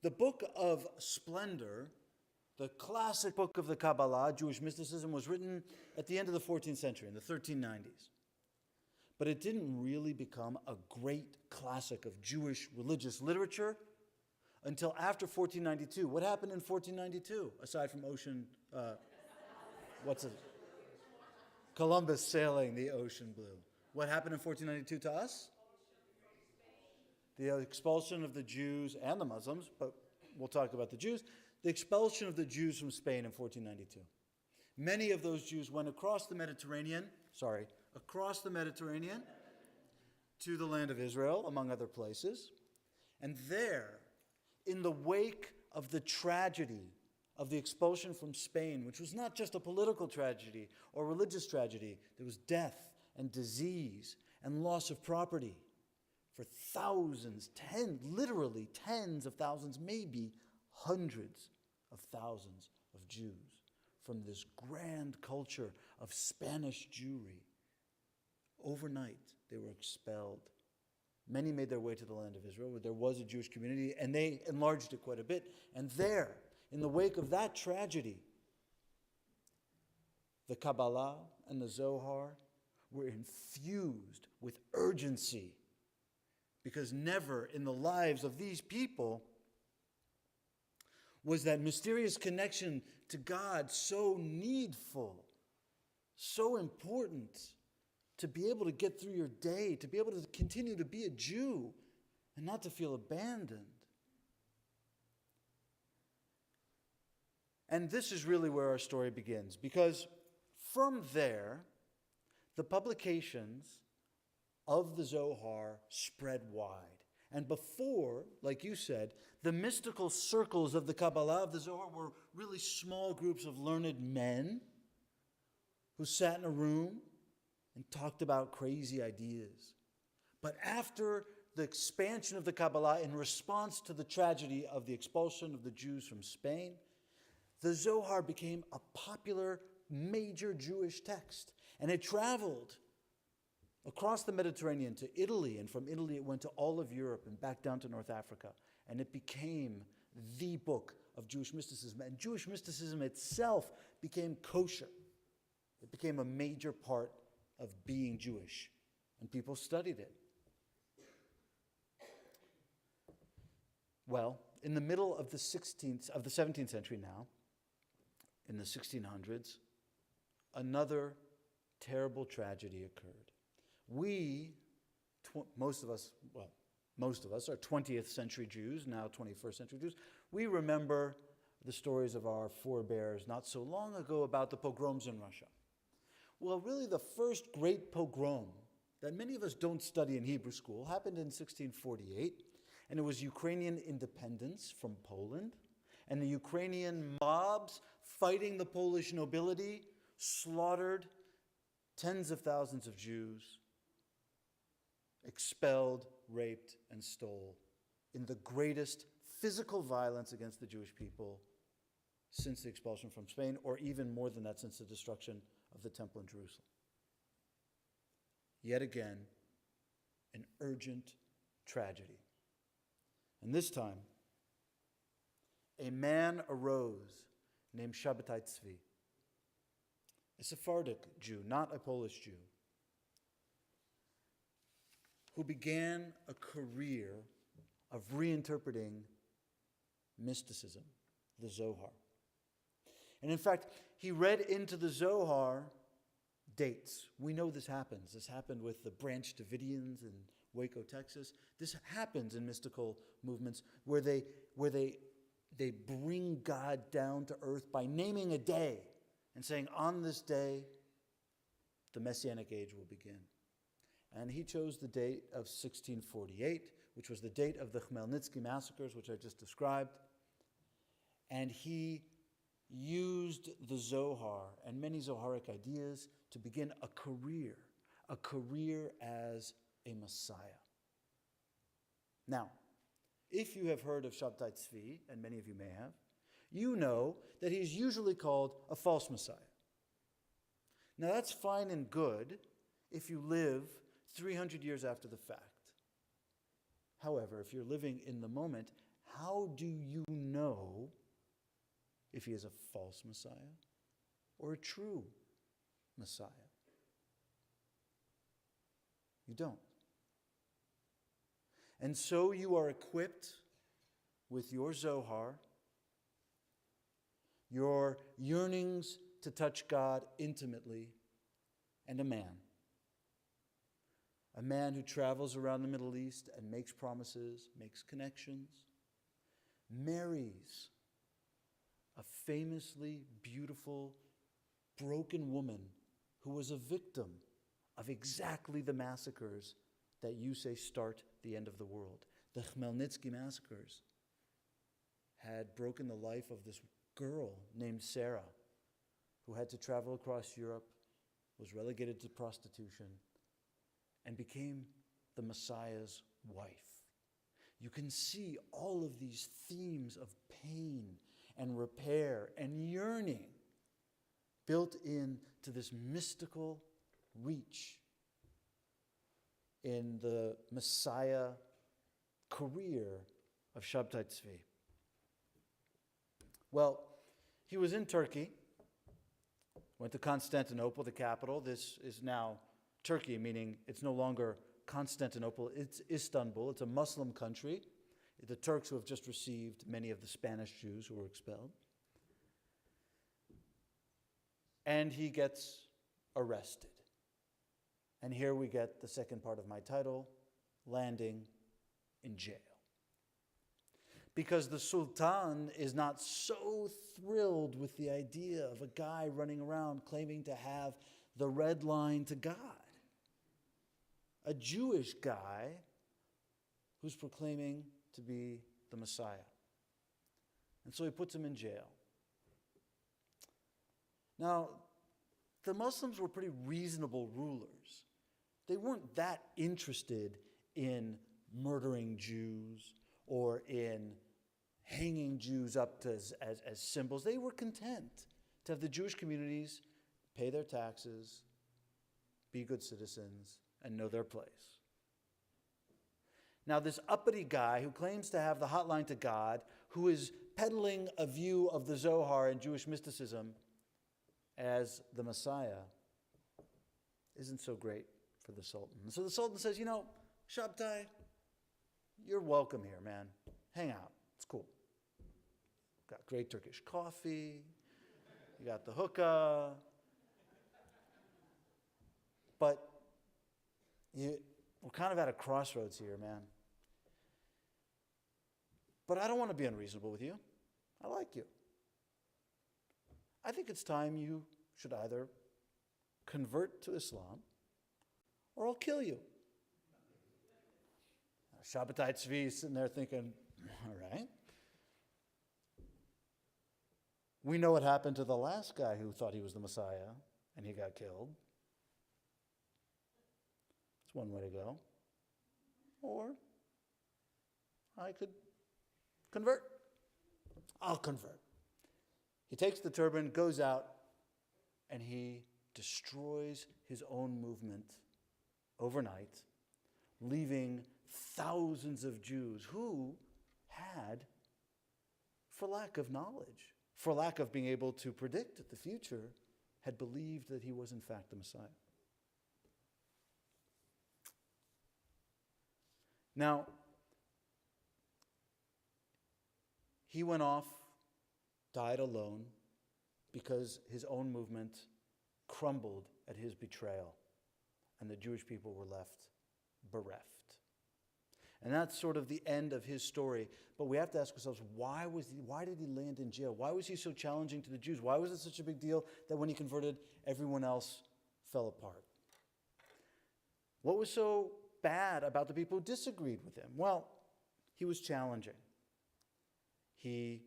the book of splendor, the classic book of the Kabbalah, Jewish mysticism, was written at the end of the 14th century, in the 1390s. But it didn't really become a great classic of Jewish religious literature until after 1492. What happened in 1492, aside from Columbus sailing the ocean blue? What happened in 1492 to us? The expulsion of the Jews and the Muslims, but we'll talk about the Jews. The expulsion of the Jews from Spain in 1492. Many of those Jews went across the Mediterranean to the land of Israel, among other places. And there, in the wake of the tragedy of the expulsion from Spain, which was not just a political tragedy or religious tragedy, there was death and disease and loss of property for thousands, literally tens of thousands, maybe hundreds of thousands of Jews from this grand culture of Spanish Jewry. Overnight, they were expelled. Many made their way to the land of Israel, where there was a Jewish community, and they enlarged it quite a bit. And there, in the wake of that tragedy, the Kabbalah and the Zohar were infused with urgency, because never in the lives of these people was that mysterious connection to God so needful, so important to be able to get through your day, to be able to continue to be a Jew and not to feel abandoned. And this is really where our story begins, because from there, the publications of the Zohar spread wide. And before, like you said, the mystical circles of the Kabbalah of the Zohar were really small groups of learned men who sat in a room and talked about crazy ideas. But after the expansion of the Kabbalah in response to the tragedy of the expulsion of the Jews from Spain, the Zohar became a popular major Jewish text. And it traveled across the Mediterranean to Italy, and from Italy it went to all of Europe and back down to North Africa. And it became the book of Jewish mysticism. And Jewish mysticism itself became kosher. It became a major part of being Jewish, and people studied it. Well, in the middle of the 17th century now, in the 1600s, another terrible tragedy occurred. Most of us are 20th century Jews, now 21st century Jews. We remember the stories of our forebears not so long ago about the pogroms in Russia. Well, really the first great pogrom that many of us don't study in Hebrew school happened in 1648, and it was Ukrainian independence from Poland, and the Ukrainian mobs fighting the Polish nobility slaughtered tens of thousands of Jews, expelled, raped, and stole in the greatest physical violence against the Jewish people since the expulsion from Spain, or even more than that, since the destruction of the temple in Jerusalem. Yet again, an urgent tragedy. And this time, a man arose named Shabbatai Tzvi, a Sephardic Jew, not a Polish Jew, who began a career of reinterpreting mysticism, the Zohar. And in fact, he read into the Zohar dates. We know this happens. This happened with the Branch Davidians in Waco, Texas. This happens in mystical movements where they bring God down to earth by naming a day and saying, on this day, the Messianic age will begin. And he chose the date of 1648, which was the date of the Khmelnytsky massacres, which I just described. And he used the Zohar and many Zoharic ideas to begin a career as a Messiah. Now, if you have heard of Shabbatai Tzvi, and many of you may have, you know that he's usually called a false Messiah. Now that's fine and good if you live 300 years after the fact. However, if you're living in the moment, how do you know if he is a false Messiah or a true Messiah? You don't. And so you are equipped with your Zohar, your yearnings to touch God intimately, and a man who travels around the Middle East and makes promises, makes connections, marries a famously beautiful, broken woman who was a victim of exactly the massacres that you say start the end of the world. The Khmelnytsky massacres had broken the life of this girl named Sarah, who had to travel across Europe was relegated to prostitution, and became the Messiah's wife. You can see all of these themes of pain and repair and yearning built into this mystical reach in the Messiah career of Shabtai Tzvi. Well, he was in Turkey, went to Constantinople, the capital. This is now Turkey, meaning it's no longer Constantinople, it's Istanbul. It's a Muslim country. The Turks who have just received many of the Spanish Jews who were expelled. And he gets arrested. And here we get the second part of my title, landing in jail. Because the Sultan is not so thrilled with the idea of a guy running around claiming to have the red line to God. A Jewish guy who's proclaiming to be the Messiah. And so he puts him in jail. Now, the Muslims were pretty reasonable rulers. They weren't that interested in murdering Jews or in hanging Jews up as symbols. They were content to have the Jewish communities pay their taxes, be good citizens, and know their place. Now, this uppity guy who claims to have the hotline to God, who is peddling a view of the Zohar and Jewish mysticism as the Messiah, isn't so great for the Sultan. So the Sultan says, Shabtai, you're welcome here, man. Hang out. It's cool. Got great Turkish coffee. You got the hookah. But we're kind of at a crossroads here, man. But I don't want to be unreasonable with you. I like you. I think it's time you should either convert to Islam or I'll kill you. Shabbatai Tzvi is sitting there thinking, all right. We know what happened to the last guy who thought he was the Messiah and he got killed. It's one way to go. Or I could convert. I'll convert. He takes the turban, goes out, and he destroys his own movement overnight, leaving thousands of Jews who had, for lack of knowledge, for lack of being able to predict the future, had believed that he was in fact the Messiah. Now, he went off, died alone, because his own movement crumbled at his betrayal, and the Jewish people were left bereft. And that's sort of the end of his story. But we have to ask ourselves, why did he land in jail? Why was he so challenging to the Jews? Why was it such a big deal that when he converted, everyone else fell apart? What was so bad about the people who disagreed with him? Well, he was challenging. He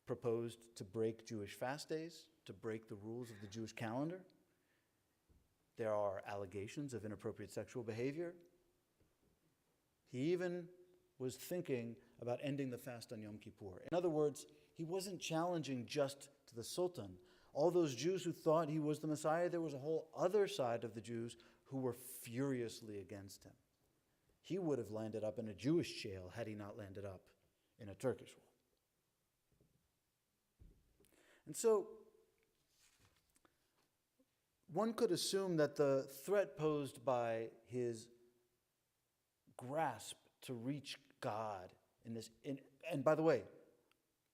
proposed to break Jewish fast days, to break the rules of the Jewish calendar. There are allegations of inappropriate sexual behavior. He even was thinking about ending the fast on Yom Kippur. In other words, he wasn't challenging just to the Sultan. All those Jews who thought he was the Messiah, there was a whole other side of the Jews who were furiously against him. He would have landed up in a Jewish jail had he not landed up in a Turkish one. And so, one could assume that the threat posed by his grasp to reach God in this, and by the way,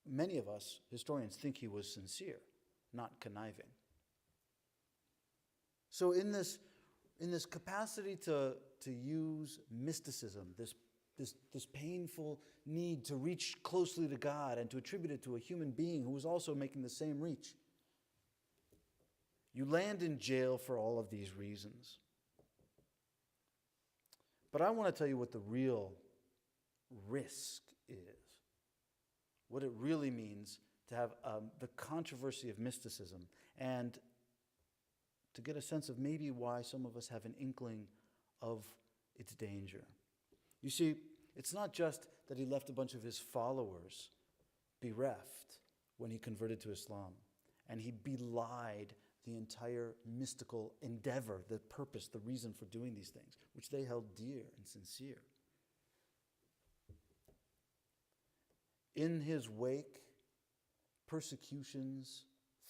many of us historians think he was sincere, not conniving. So in this capacity to use mysticism, this painful need to reach closely to God and to attribute it to a human being who was also making the same reach, you land in jail for all of these reasons. But I want to tell you what the real risk is. What it really means to have the controversy of mysticism and to get a sense of maybe why some of us have an inkling of its danger. You see, it's not just that he left a bunch of his followers bereft when he converted to Islam, and he belied the entire mystical endeavor, the purpose, the reason for doing these things, which they held dear and sincere. In his wake, persecutions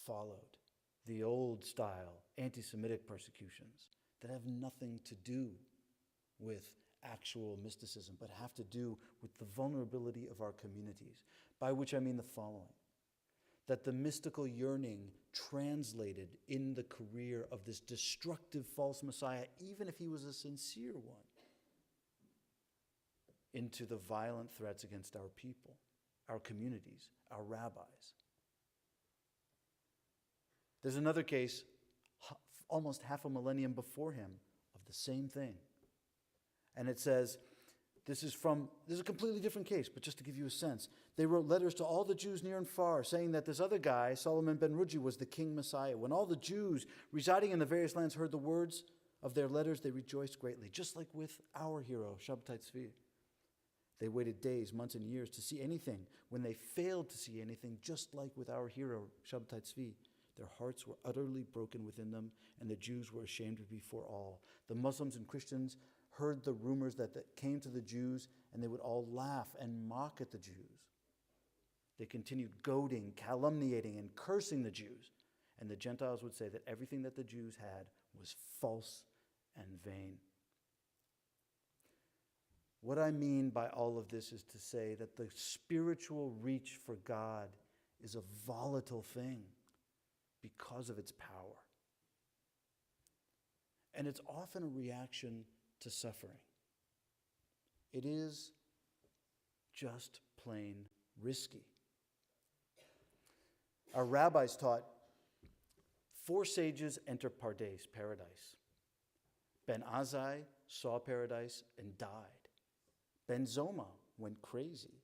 followed, the old style anti-Semitic persecutions that have nothing to do with actual mysticism, but have to do with the vulnerability of our communities, by which I mean the following: that the mystical yearning translated in the career of this destructive false Messiah, even if he was a sincere one, into the violent threats against our people, our communities, our rabbis. There's another case, almost half a millennium before him, of the same thing. And it says, this is a completely different case, but just to give you a sense. They wrote letters to all the Jews near and far, saying that this other guy, Solomon ben Ruji, was the king Messiah. When all the Jews residing in the various lands heard the words of their letters, they rejoiced greatly, just like with our hero, Shabbat Tzvi. They waited days, months, and years to see anything. When they failed to see anything, just like with our hero, Shabbat Tzvi, their hearts were utterly broken within them, and the Jews were ashamed before all. The Muslims and Christians heard the rumors that came to the Jews, and they would all laugh and mock at the Jews. They continued goading, calumniating, and cursing the Jews. And the Gentiles would say that everything that the Jews had was false and vain. What I mean by all of this is to say that the spiritual reach for God is a volatile thing because of its power. And it's often a reaction to suffering. It is just plain risky. Our rabbis taught 4 sages enter Pardes, paradise. Ben Azai saw paradise and died. Ben Zoma went crazy.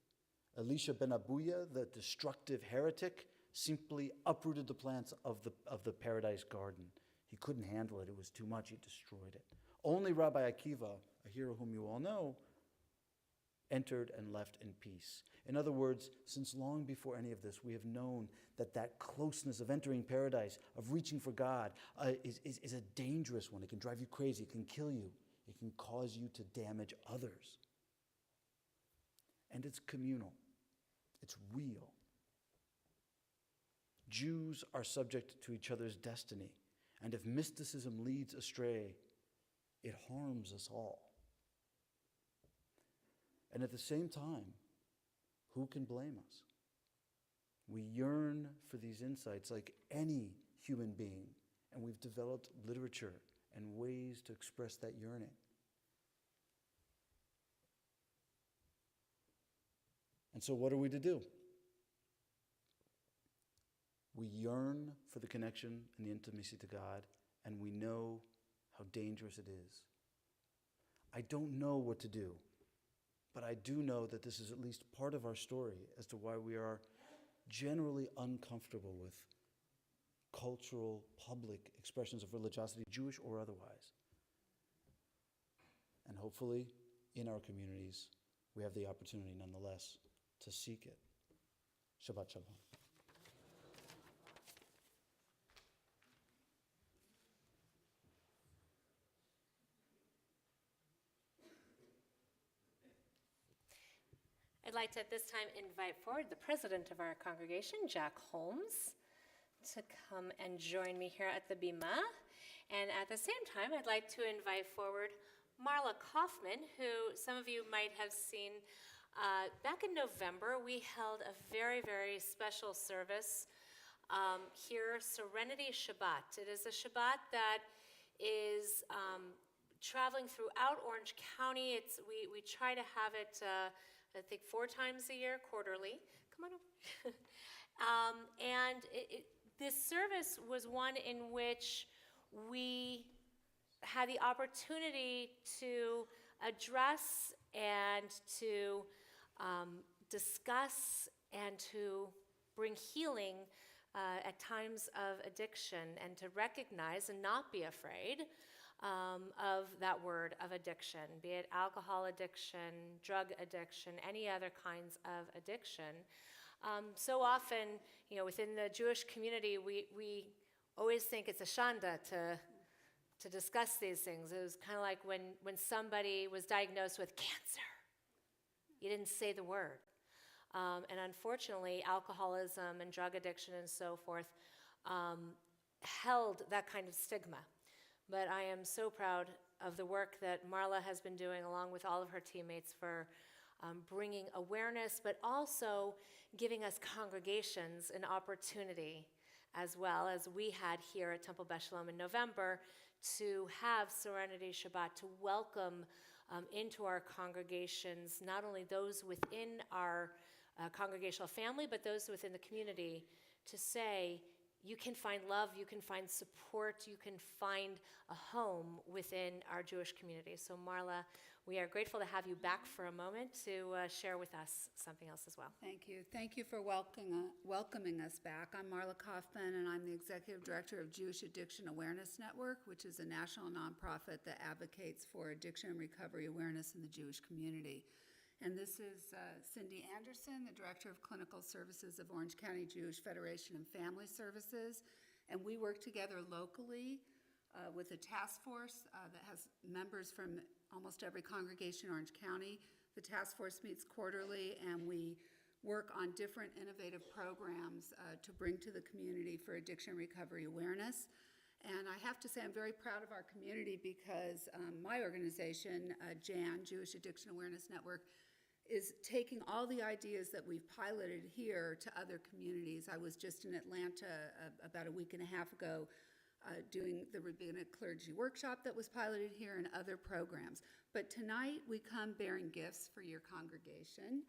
Elisha ben Abuya, the destructive heretic, simply uprooted the plants of the paradise garden. He couldn't handle it. It was too much. He destroyed it. Only Rabbi Akiva, a hero whom you all know, entered and left in peace. In other words, since long before any of this, we have known that closeness of entering paradise, of reaching for God, is a dangerous one. It can drive you crazy. It can kill you. It can cause you to damage others. And it's communal. It's real. Jews are subject to each other's destiny. And if mysticism leads astray, it harms us all. And at the same time, who can blame us? We yearn for these insights like any human being, and we've developed literature and ways to express that yearning. And so what are we to do? We yearn for the connection and the intimacy to God, and we know how dangerous it is. I don't know what to do, but I do know that this is at least part of our story as to why we are generally uncomfortable with cultural, public expressions of religiosity, Jewish or otherwise. And hopefully, in our communities, we have the opportunity nonetheless to seek it. Shabbat Shalom. I'd like to at this time invite forward the president of our congregation, Jack Holmes, to come and join me here at the Bima. And at the same time, I'd like to invite forward Marla Kaufman, who some of you might have seen. Back in November, we held a very, very special service here, Serenity Shabbat. It is a Shabbat that is traveling throughout Orange County. We try to have it, I think, 4 times a year, quarterly. Come on up. And this service was one in which we had the opportunity to address and to discuss and to bring healing at times of addiction, and to recognize and not be afraid of that word of addiction, be it alcohol addiction, drug addiction, any other kinds of addiction. So often, within the Jewish community, we always think it's a shanda to discuss these things. It was kind of like when somebody was diagnosed with cancer. You didn't say the word. And unfortunately, alcoholism and drug addiction and so forth held that kind of stigma. But I am so proud of the work that Marla has been doing along with all of her teammates for bringing awareness, but also giving us congregations an opportunity, as well as we had here at Temple Beth Shalom in November, to have Serenity Shabbat, to welcome into our congregations not only those within our congregational family, but those within the community, to say, you can find love, you can find support, you can find a home within our Jewish community. So Marla, we are grateful to have you back for a moment to share with us something else as well. Thank you. Thank you for welcoming us back. I'm Marla Kaufman, and I'm the Executive Director of Jewish Addiction Awareness Network, which is a national nonprofit that advocates for addiction and recovery awareness in the Jewish community. And this is Cindy Anderson, the Director of Clinical Services of Orange County Jewish Federation and Family Services. And we work together locally with a task force that has members from almost every congregation in Orange County. The task force meets quarterly, and we work on different innovative programs to bring to the community for addiction recovery awareness. And I have to say I'm very proud of our community because my organization, JAN, Jewish Addiction Awareness Network, is taking all the ideas that we've piloted here to other communities. I was just in Atlanta about a week and a half ago doing the rabbinic clergy workshop that was piloted here and other programs. But tonight we come bearing gifts for your congregation.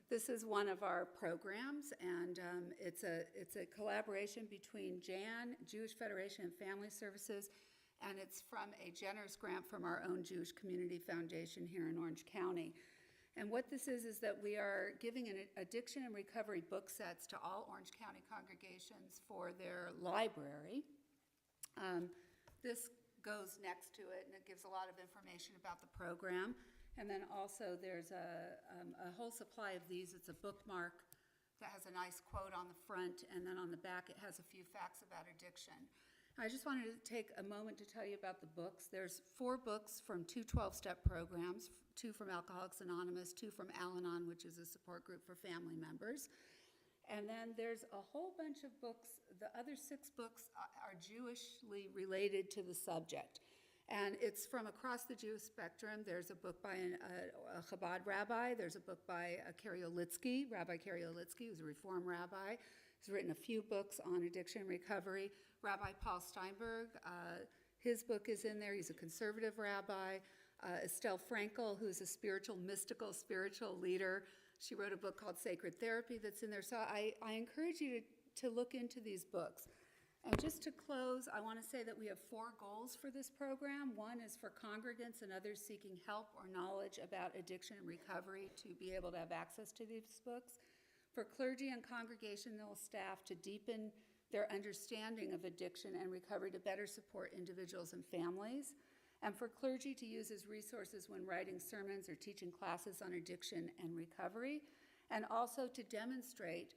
This is one of our programs, and it's a collaboration between JAN, Jewish Federation and Family Services, and it's from a generous grant from our own Jewish Community Foundation here in Orange County. And what this is that we are giving an addiction and recovery book sets to all Orange County congregations for their library. This goes next to it, and it gives a lot of information about the program. And then also there's a whole supply of these. It's a bookmark that has a nice quote on the front, and then on the back it has a few facts about addiction. I just wanted to take a moment to tell you about the books. There's 4 books from 2 12-step programs, 2 from Alcoholics Anonymous, 2 from Al-Anon, which is a support group for family members. And then there's a whole bunch of books. The other 6 books are Jewishly related to the subject. And it's from across the Jewish spectrum. There's a book by a Chabad rabbi. There's a book by Rabbi Kari Olitsky, who's a Reform rabbi. He's written a few books on addiction and recovery. Rabbi Paul Steinberg, his book is in there. He's a conservative rabbi. Estelle Frankel, who's a mystical spiritual leader. She wrote a book called Sacred Therapy that's in there. So I encourage you to look into these books. And just to close, I want to say that we have 4 goals for this program. One is for congregants and others seeking help or knowledge about addiction and recovery to be able to have access to these books. For clergy and congregational staff to deepen their understanding of addiction and recovery to better support individuals and families. And for clergy to use as resources when writing sermons or teaching classes on addiction and recovery. And also to demonstrate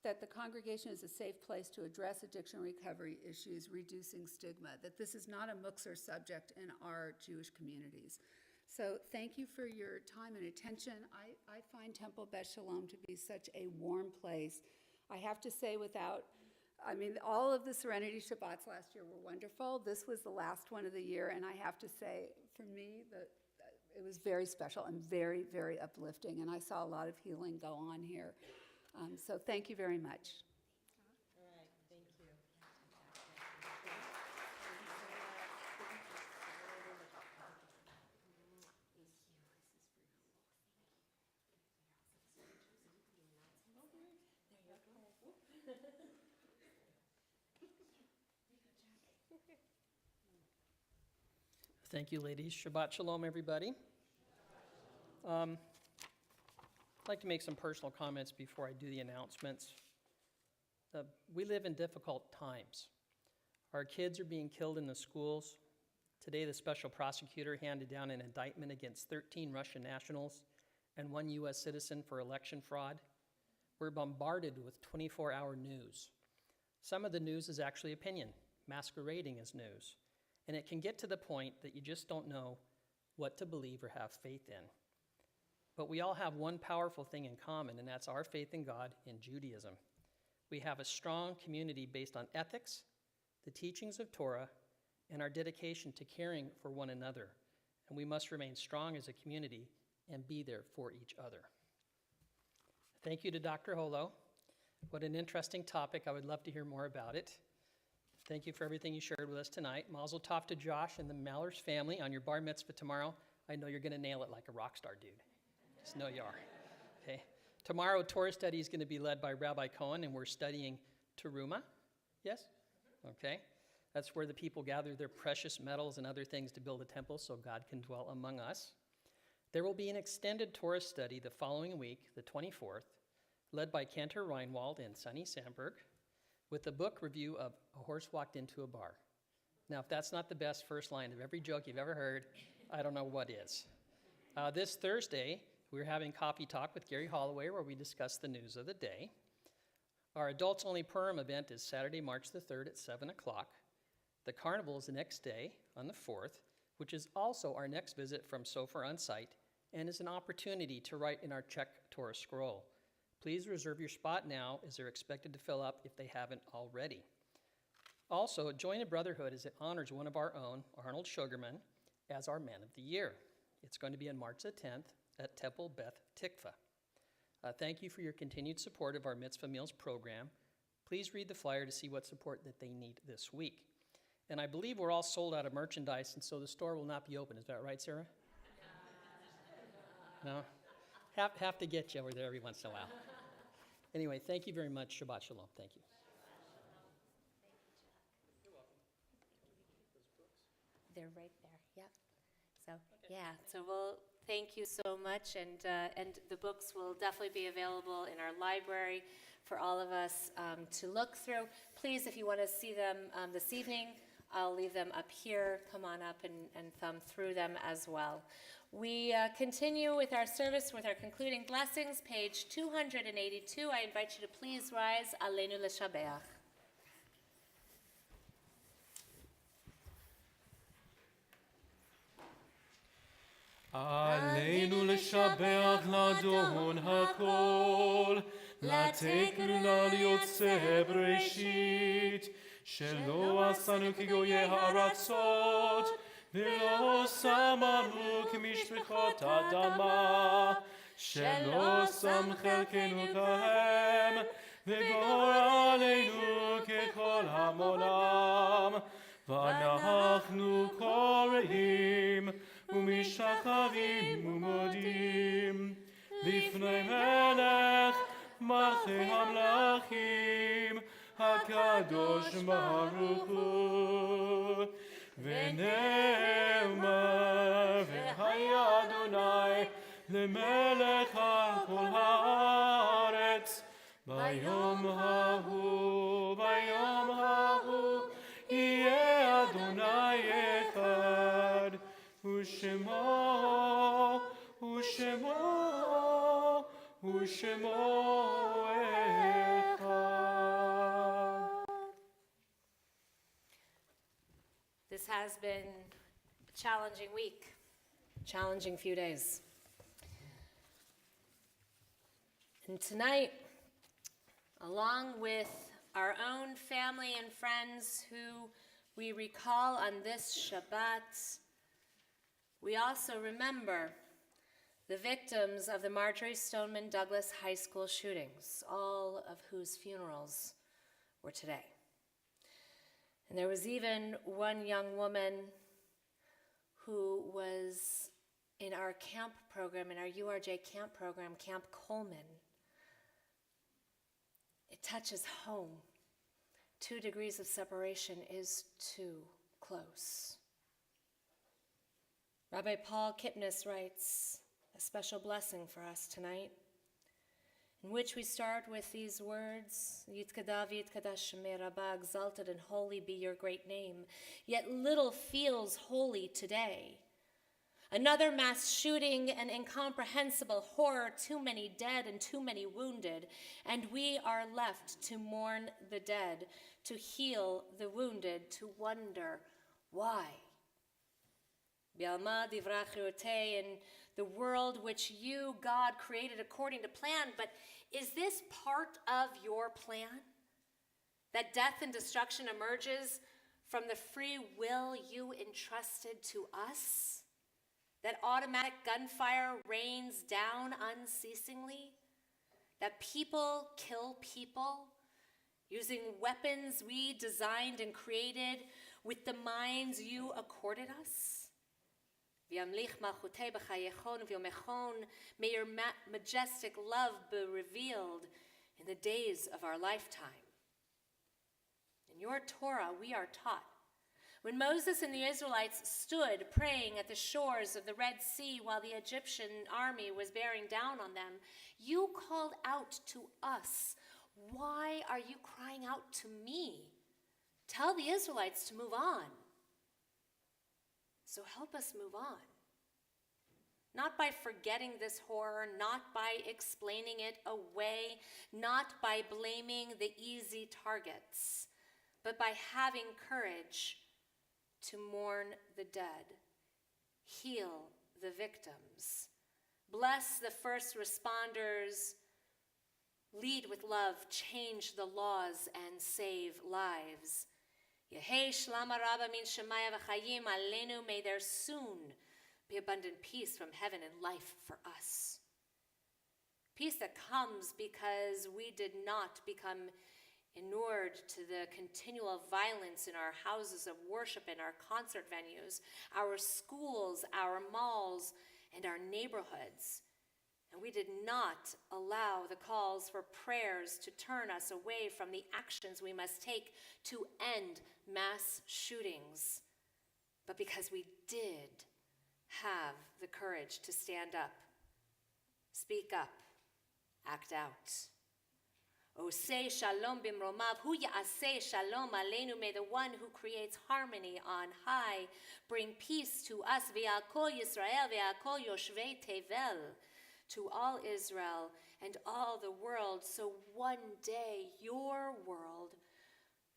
that the congregation is a safe place to address addiction and recovery issues, reducing stigma, that this is not a muktzah subject in our Jewish communities. So thank you for your time and attention. I find Temple Beth Shalom to be such a warm place. I have to say all of the Serenity Shabbats last year were wonderful. This was the last one of the year, and I have to say, for me, it was very special and very, very uplifting, and I saw a lot of healing go on here. So thank you very much. All right, thank you. Thank you, ladies. Shabbat Shalom, everybody. I'd like to make some personal comments before I do the announcements. We live in difficult times. Our kids are being killed in the schools. Today, the special prosecutor handed down an indictment against 13 Russian nationals and 1 U.S. citizen for election fraud. We're bombarded with 24-hour news. Some of the news is actually opinion, masquerading as news. And it can get to the point that you just don't know what to believe or have faith in. But we all have one powerful thing in common, and that's our faith in God in Judaism. We have a strong community based on ethics, the teachings of Torah, and our dedication to caring for one another. And we must remain strong as a community and be there for each other. Thank you to Dr. Holo. What an interesting topic. I would love to hear more about it. Thank you for everything you shared with us tonight. Mazel tov to Josh and the Mallers family on your bar mitzvah tomorrow. I know you're going to nail it like a rock star, dude. Just know you are. Okay. Tomorrow, Torah study is going to be led by Rabbi Cohen, and we're studying Teruma. Yes? Okay. That's where the people gather their precious metals and other things to build a temple so God can dwell among us. There will be an extended Torah study the following week, the 24th, led by Cantor Reinwald and Sunny Sandberg, with a book review of A Horse Walked Into a Bar. Now, if that's not the best first line of every joke you've ever heard, I don't know what is. This Thursday, we're having Coffee Talk with Gary Holloway, where we discuss the news of the day. Our adults-only Purim event is Saturday, March the 3rd at 7 o'clock. The carnival is the next day, on the 4th, which is also our next visit from Sofer on site, and is an opportunity to write in our Czech Torah scroll. Please reserve your spot now, as they're expected to fill up if they haven't already. Also, Join a Brotherhood as it honors one of our own, Arnold Sugarman, as our Man of the Year. It's going to be on March the 10th at Temple Beth Tikva. Thank you for your continued support of our Mitzvah Meals program. Please read the flyer to see what support that they need this week. And I believe we're all sold out of merchandise, and so the store will not be open. Is that right, Sarah? No? Have to get you over there every once in a while. Anyway, thank you very much. Shabbat Shalom. Thank you. They're right there, yep. So, yeah, so we'll thank you so much, and the books will definitely be available in our library for all of us to look through. Please, if you want to see them this evening, I'll leave them up here. Come on up and thumb through them as well. We continue with our service with our concluding blessings, page 282. I invite you to please rise. Aleinu l'shabeach. עלינו לשבח לאדון הכל, לתת לו ליוצא בראשית, שלא עשנו כגויי הארצות, ולא שמנו כמשפחות אדמה, שלא שם חלקנו כהם, וגורלנו ככל המונם, ואנחנו קוראים ומשחווים ומודים לפני מלך מלכי המלכים הקדוש ברוך הוא ונאמר והיה אדוני למלך על כל הארץ ביום ההוא יהיה אדוני אחד ושמו אחד. This has been a challenging week, challenging few days. And tonight, along with our own family and friends who we recall on this Shabbat, we also remember the victims of the Marjorie Stoneman Douglas High School shootings, all of whose funerals were today. And there was even one young woman who was in our camp program, in our URJ camp program, Camp Coleman. It touches home. 2 degrees of separation is too close. Rabbi Paul Kipnis writes a special blessing for us tonight. in which we start with these words, Yitkadav Yitkadash Shemei Rabbah, exalted and holy be your great name, yet little feels holy today. Another mass shooting, an incomprehensible horror, too many dead and too many wounded, and we are left to mourn the dead, to heal the wounded, to wonder why. Bialma divrach Chirutei, in the world which you, God, created according to plan, but is this part of your plan? That death and destruction emerges from the free will you entrusted to us? That automatic gunfire rains down unceasingly? That people kill people using weapons we designed and created with the minds you accorded us? May your majestic love be revealed in the days of our lifetime. In your Torah, we are taught, when Moses and the Israelites stood praying at the shores of the Red Sea while the Egyptian army was bearing down on them, you called out to us, "Why are you crying out to me? Tell the Israelites to move on." So help us move on. Not by forgetting this horror, not by explaining it away, not by blaming the easy targets, but by having courage to mourn the dead, heal the victims, bless the first responders, lead with love, change the laws, and save lives. Yehei shlama rabba min shemaya v'chayim aleinu, may there soon be abundant peace from heaven and life for us. Peace that comes because we did not become inured to the continual violence in our houses of worship and our concert venues, our schools, our malls, and our neighborhoods. And we did not allow the calls for prayers to turn us away from the actions we must take to end mass shootings, but because we did have the courage to stand up, speak up, act out. O say shalom bimromav, hu ya'aseh shalom aleinu, may the one who creates harmony on high bring peace to us, v'ya'kol Yisrael, v'ya'kol yoshvei tevel, to all Israel and all the world, so one day your world,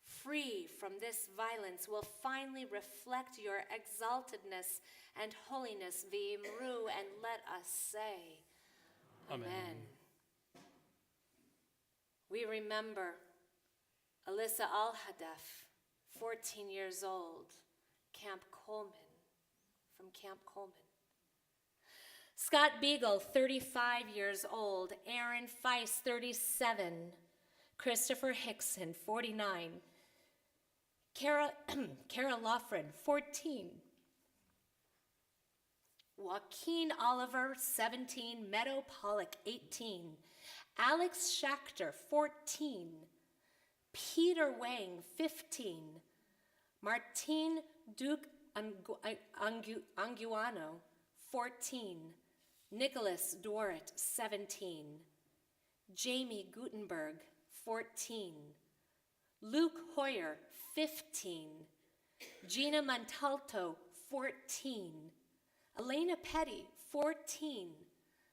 free from this violence, will finally reflect your exaltedness and holiness, v'imru, and let us say, Amen. We remember Alyssa Al-Hadaf, 14 years old, Camp Coleman, from Camp Coleman. Scott Beagle, 35 years old, Aaron Feist, 37, Christopher Hickson, 49, Kara Lofred, 14, Joaquin Oliver, 17, Meadow Pollock, 18, Alex Schachter, 14, Peter Wang, 15, Martine Duke Anguano, 14, Nicholas Dworet, 17, Jamie Gutenberg, 14, Luke Hoyer, 15, Gina Montalto, 14, Elena Petty, 14,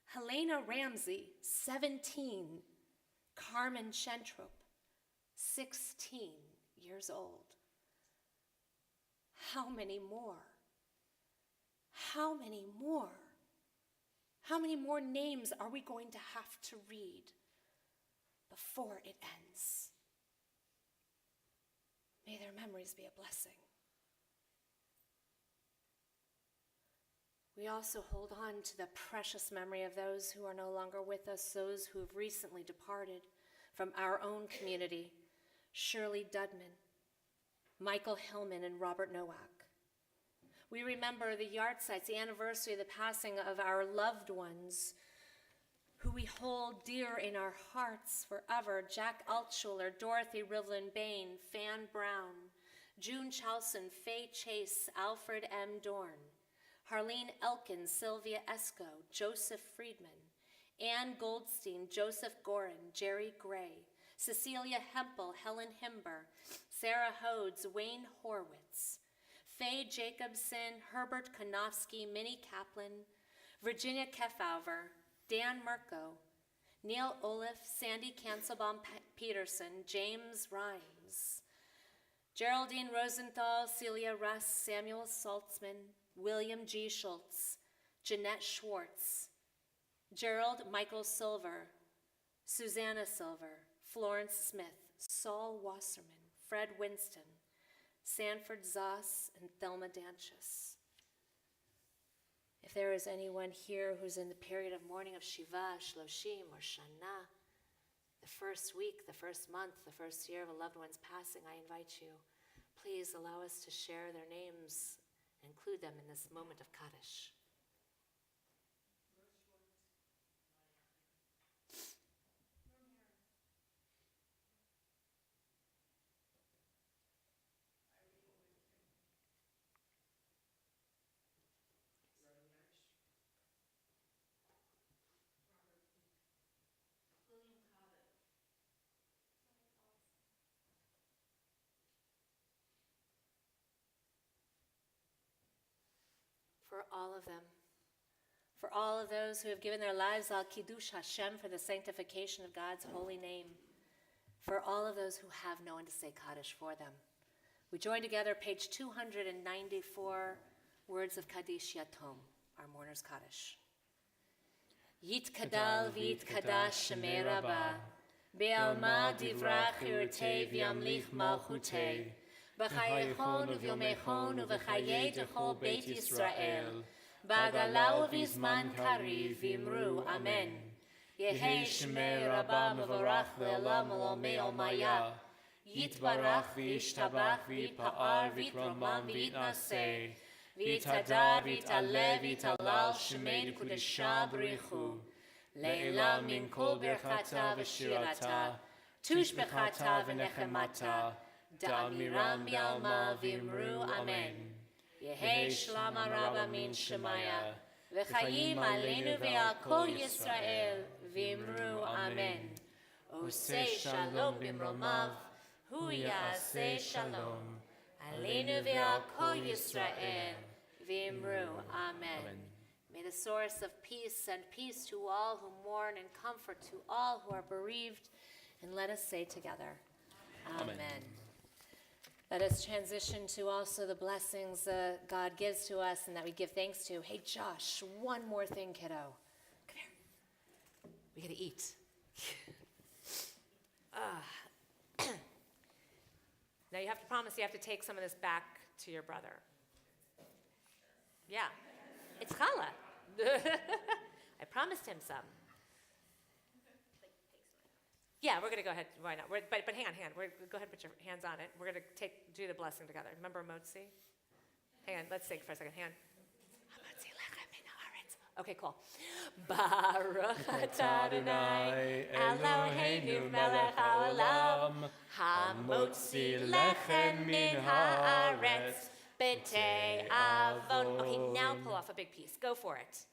Helena Ramsey, 17, Carmen Shentrop, 16 years old. How many more? How many more? How many more names are we going to have to read before it ends? May their memories be a blessing. We also hold on to the precious memory of those who are no longer with us, those who have recently departed from our own community, Shirley Dudman, Michael Hillman, and Robert Nowak. We remember the yahrzeits, the anniversary of the passing of our loved ones, who we hold dear in our hearts forever: Jack Altschuler, Dorothy Rivlin Bain, Fan Brown, June Chalson, Faye Chase, Alfred M. Dorn, Harlene Elkins, Sylvia Esco, Joseph Friedman, Ann Goldstein, Joseph Gorin, Jerry Gray, Cecilia Hempel, Helen Himber, Sarah Hodes, Wayne Horwitz, Faye Jacobson, Herbert Konofsky, Minnie Kaplan, Virginia Kefauver, Dan Merko, Neil Olaf, Sandy Kanselbaum Peterson, James Rhymes, Geraldine Rosenthal, Celia Russ, Samuel Saltzman, William G. Schultz, Jeanette Schwartz, Gerald Michael Silver, Susanna Silver, Florence Smith, Saul Wasserman, Fred Winston, Sanford Zoss, and Thelma Danchus. If there is anyone here who's in the period of mourning of Shiva, Shloshim, or Shana, the first week, the first month, the first year of a loved one's passing, I invite you, please allow us to share their names and include them in this moment of Kaddish. For all of them, for all of those who have given their lives al Kiddush Hashem, for the sanctification of God's holy name, for all of those who have no one to say Kaddish for them. We join together page 294, words of Kaddish Yatom, our mourner's Kaddish. Yit Kadal v'yit Kadash Shemei Rabbah, Be'alma divrach chirutei v'yamlich malchutei, B'chayechon u'vyomechon u'v'chayei d'chol Beit Yisrael, B'agala u'vizman kariv v'imru Amen. Yehei Shemei Rabbah mevorach le'olam olomei olmaya, Yitbarach v'yishtabach v'yitpa'ar v'yitromam v'yitnaseh, v'yitadar v'yit'aleh v'yit'alal Shemei Nekudesha b'richu, Le'ela min kol berchata v'shirata, tushbechata v'nechemata, Da'amiram bi'alma v'imru Amen. Yehei shlama rabba min shemaya, v'chayim aleinu ve'al kol Yisrael v'imru Amen. Osei shalom b'mromav, hu ya'aseh shalom, aleinu ve'al kol Yisrael v'imru Amen. May the source of peace send peace to all who mourn and comfort to all who are bereaved. And let us say together, Amen. Let us transition to also the blessings God gives to us and that we give thanks to. Hey, Josh, one more thing, kiddo. Come here. We gotta eat. Now you have to promise you have to take some of this back to your brother. Yeah, it's challah. I promised him some. Yeah, we're going to go ahead. Why not? But hang on. Go ahead and put your hands on it. We're going to do the blessing together. Remember Motzi? Hang on. Let's think for a second. Hang on. Okay, cool. Baruch atah Adonai Eloheinu melech haolam hamotzi lechem min haaretz b'tei avon. Okay, now pull off a big piece. Go for it.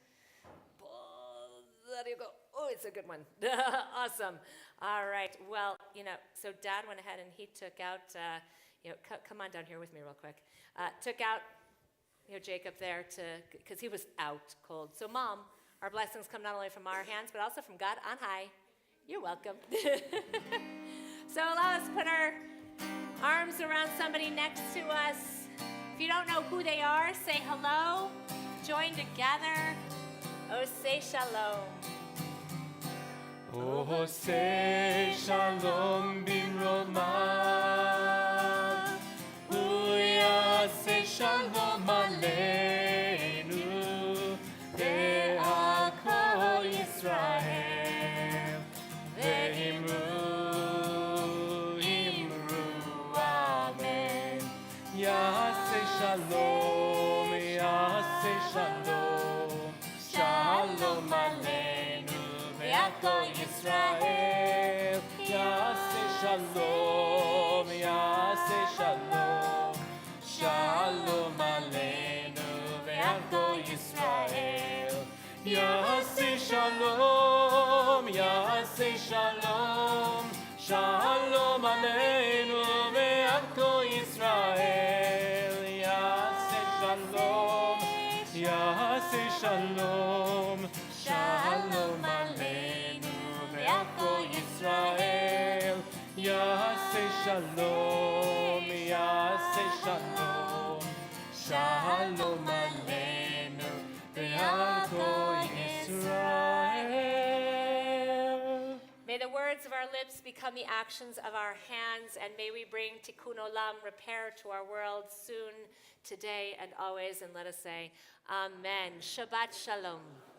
There you go. Oh, it's a good one. Awesome. All right. Well, so Dad went ahead and he took out, come on down here with me real quick. Took out, Jacob there because he was out cold. So Mom, our blessings come not only from our hands, but also from God on high. You're welcome. So allow us to put our arms around somebody next to us. If you don't know who they are, say hello. Join together. Oh, say shalom. Oh, say shalom bimromav. Say shalom aleinu. Ve'al kol Yisrael. Ve'imru, amen. Yaseh shalom, yaseh shalom. Shalom aleinu ve'al kol Yisrael. Yaseh shalom, yaseh shalom. Shalom aleinu ve'al kol Yisrael. Yaseh shalom. Shalom, Shalom Aleinu ve'alko Yisrael. Yaseh Shalom, Yaseh Shalom, Shalom Aleinu ve'alko Yisrael. Yaseh Shalom, Yaseh Shalom, Shalom Aleinu ve'alko Yisrael. May the words of our lips become the actions of our hands, and may we bring tikkun olam, repair to our world soon, today, and always. And let us say, Amen. Shabbat Shalom.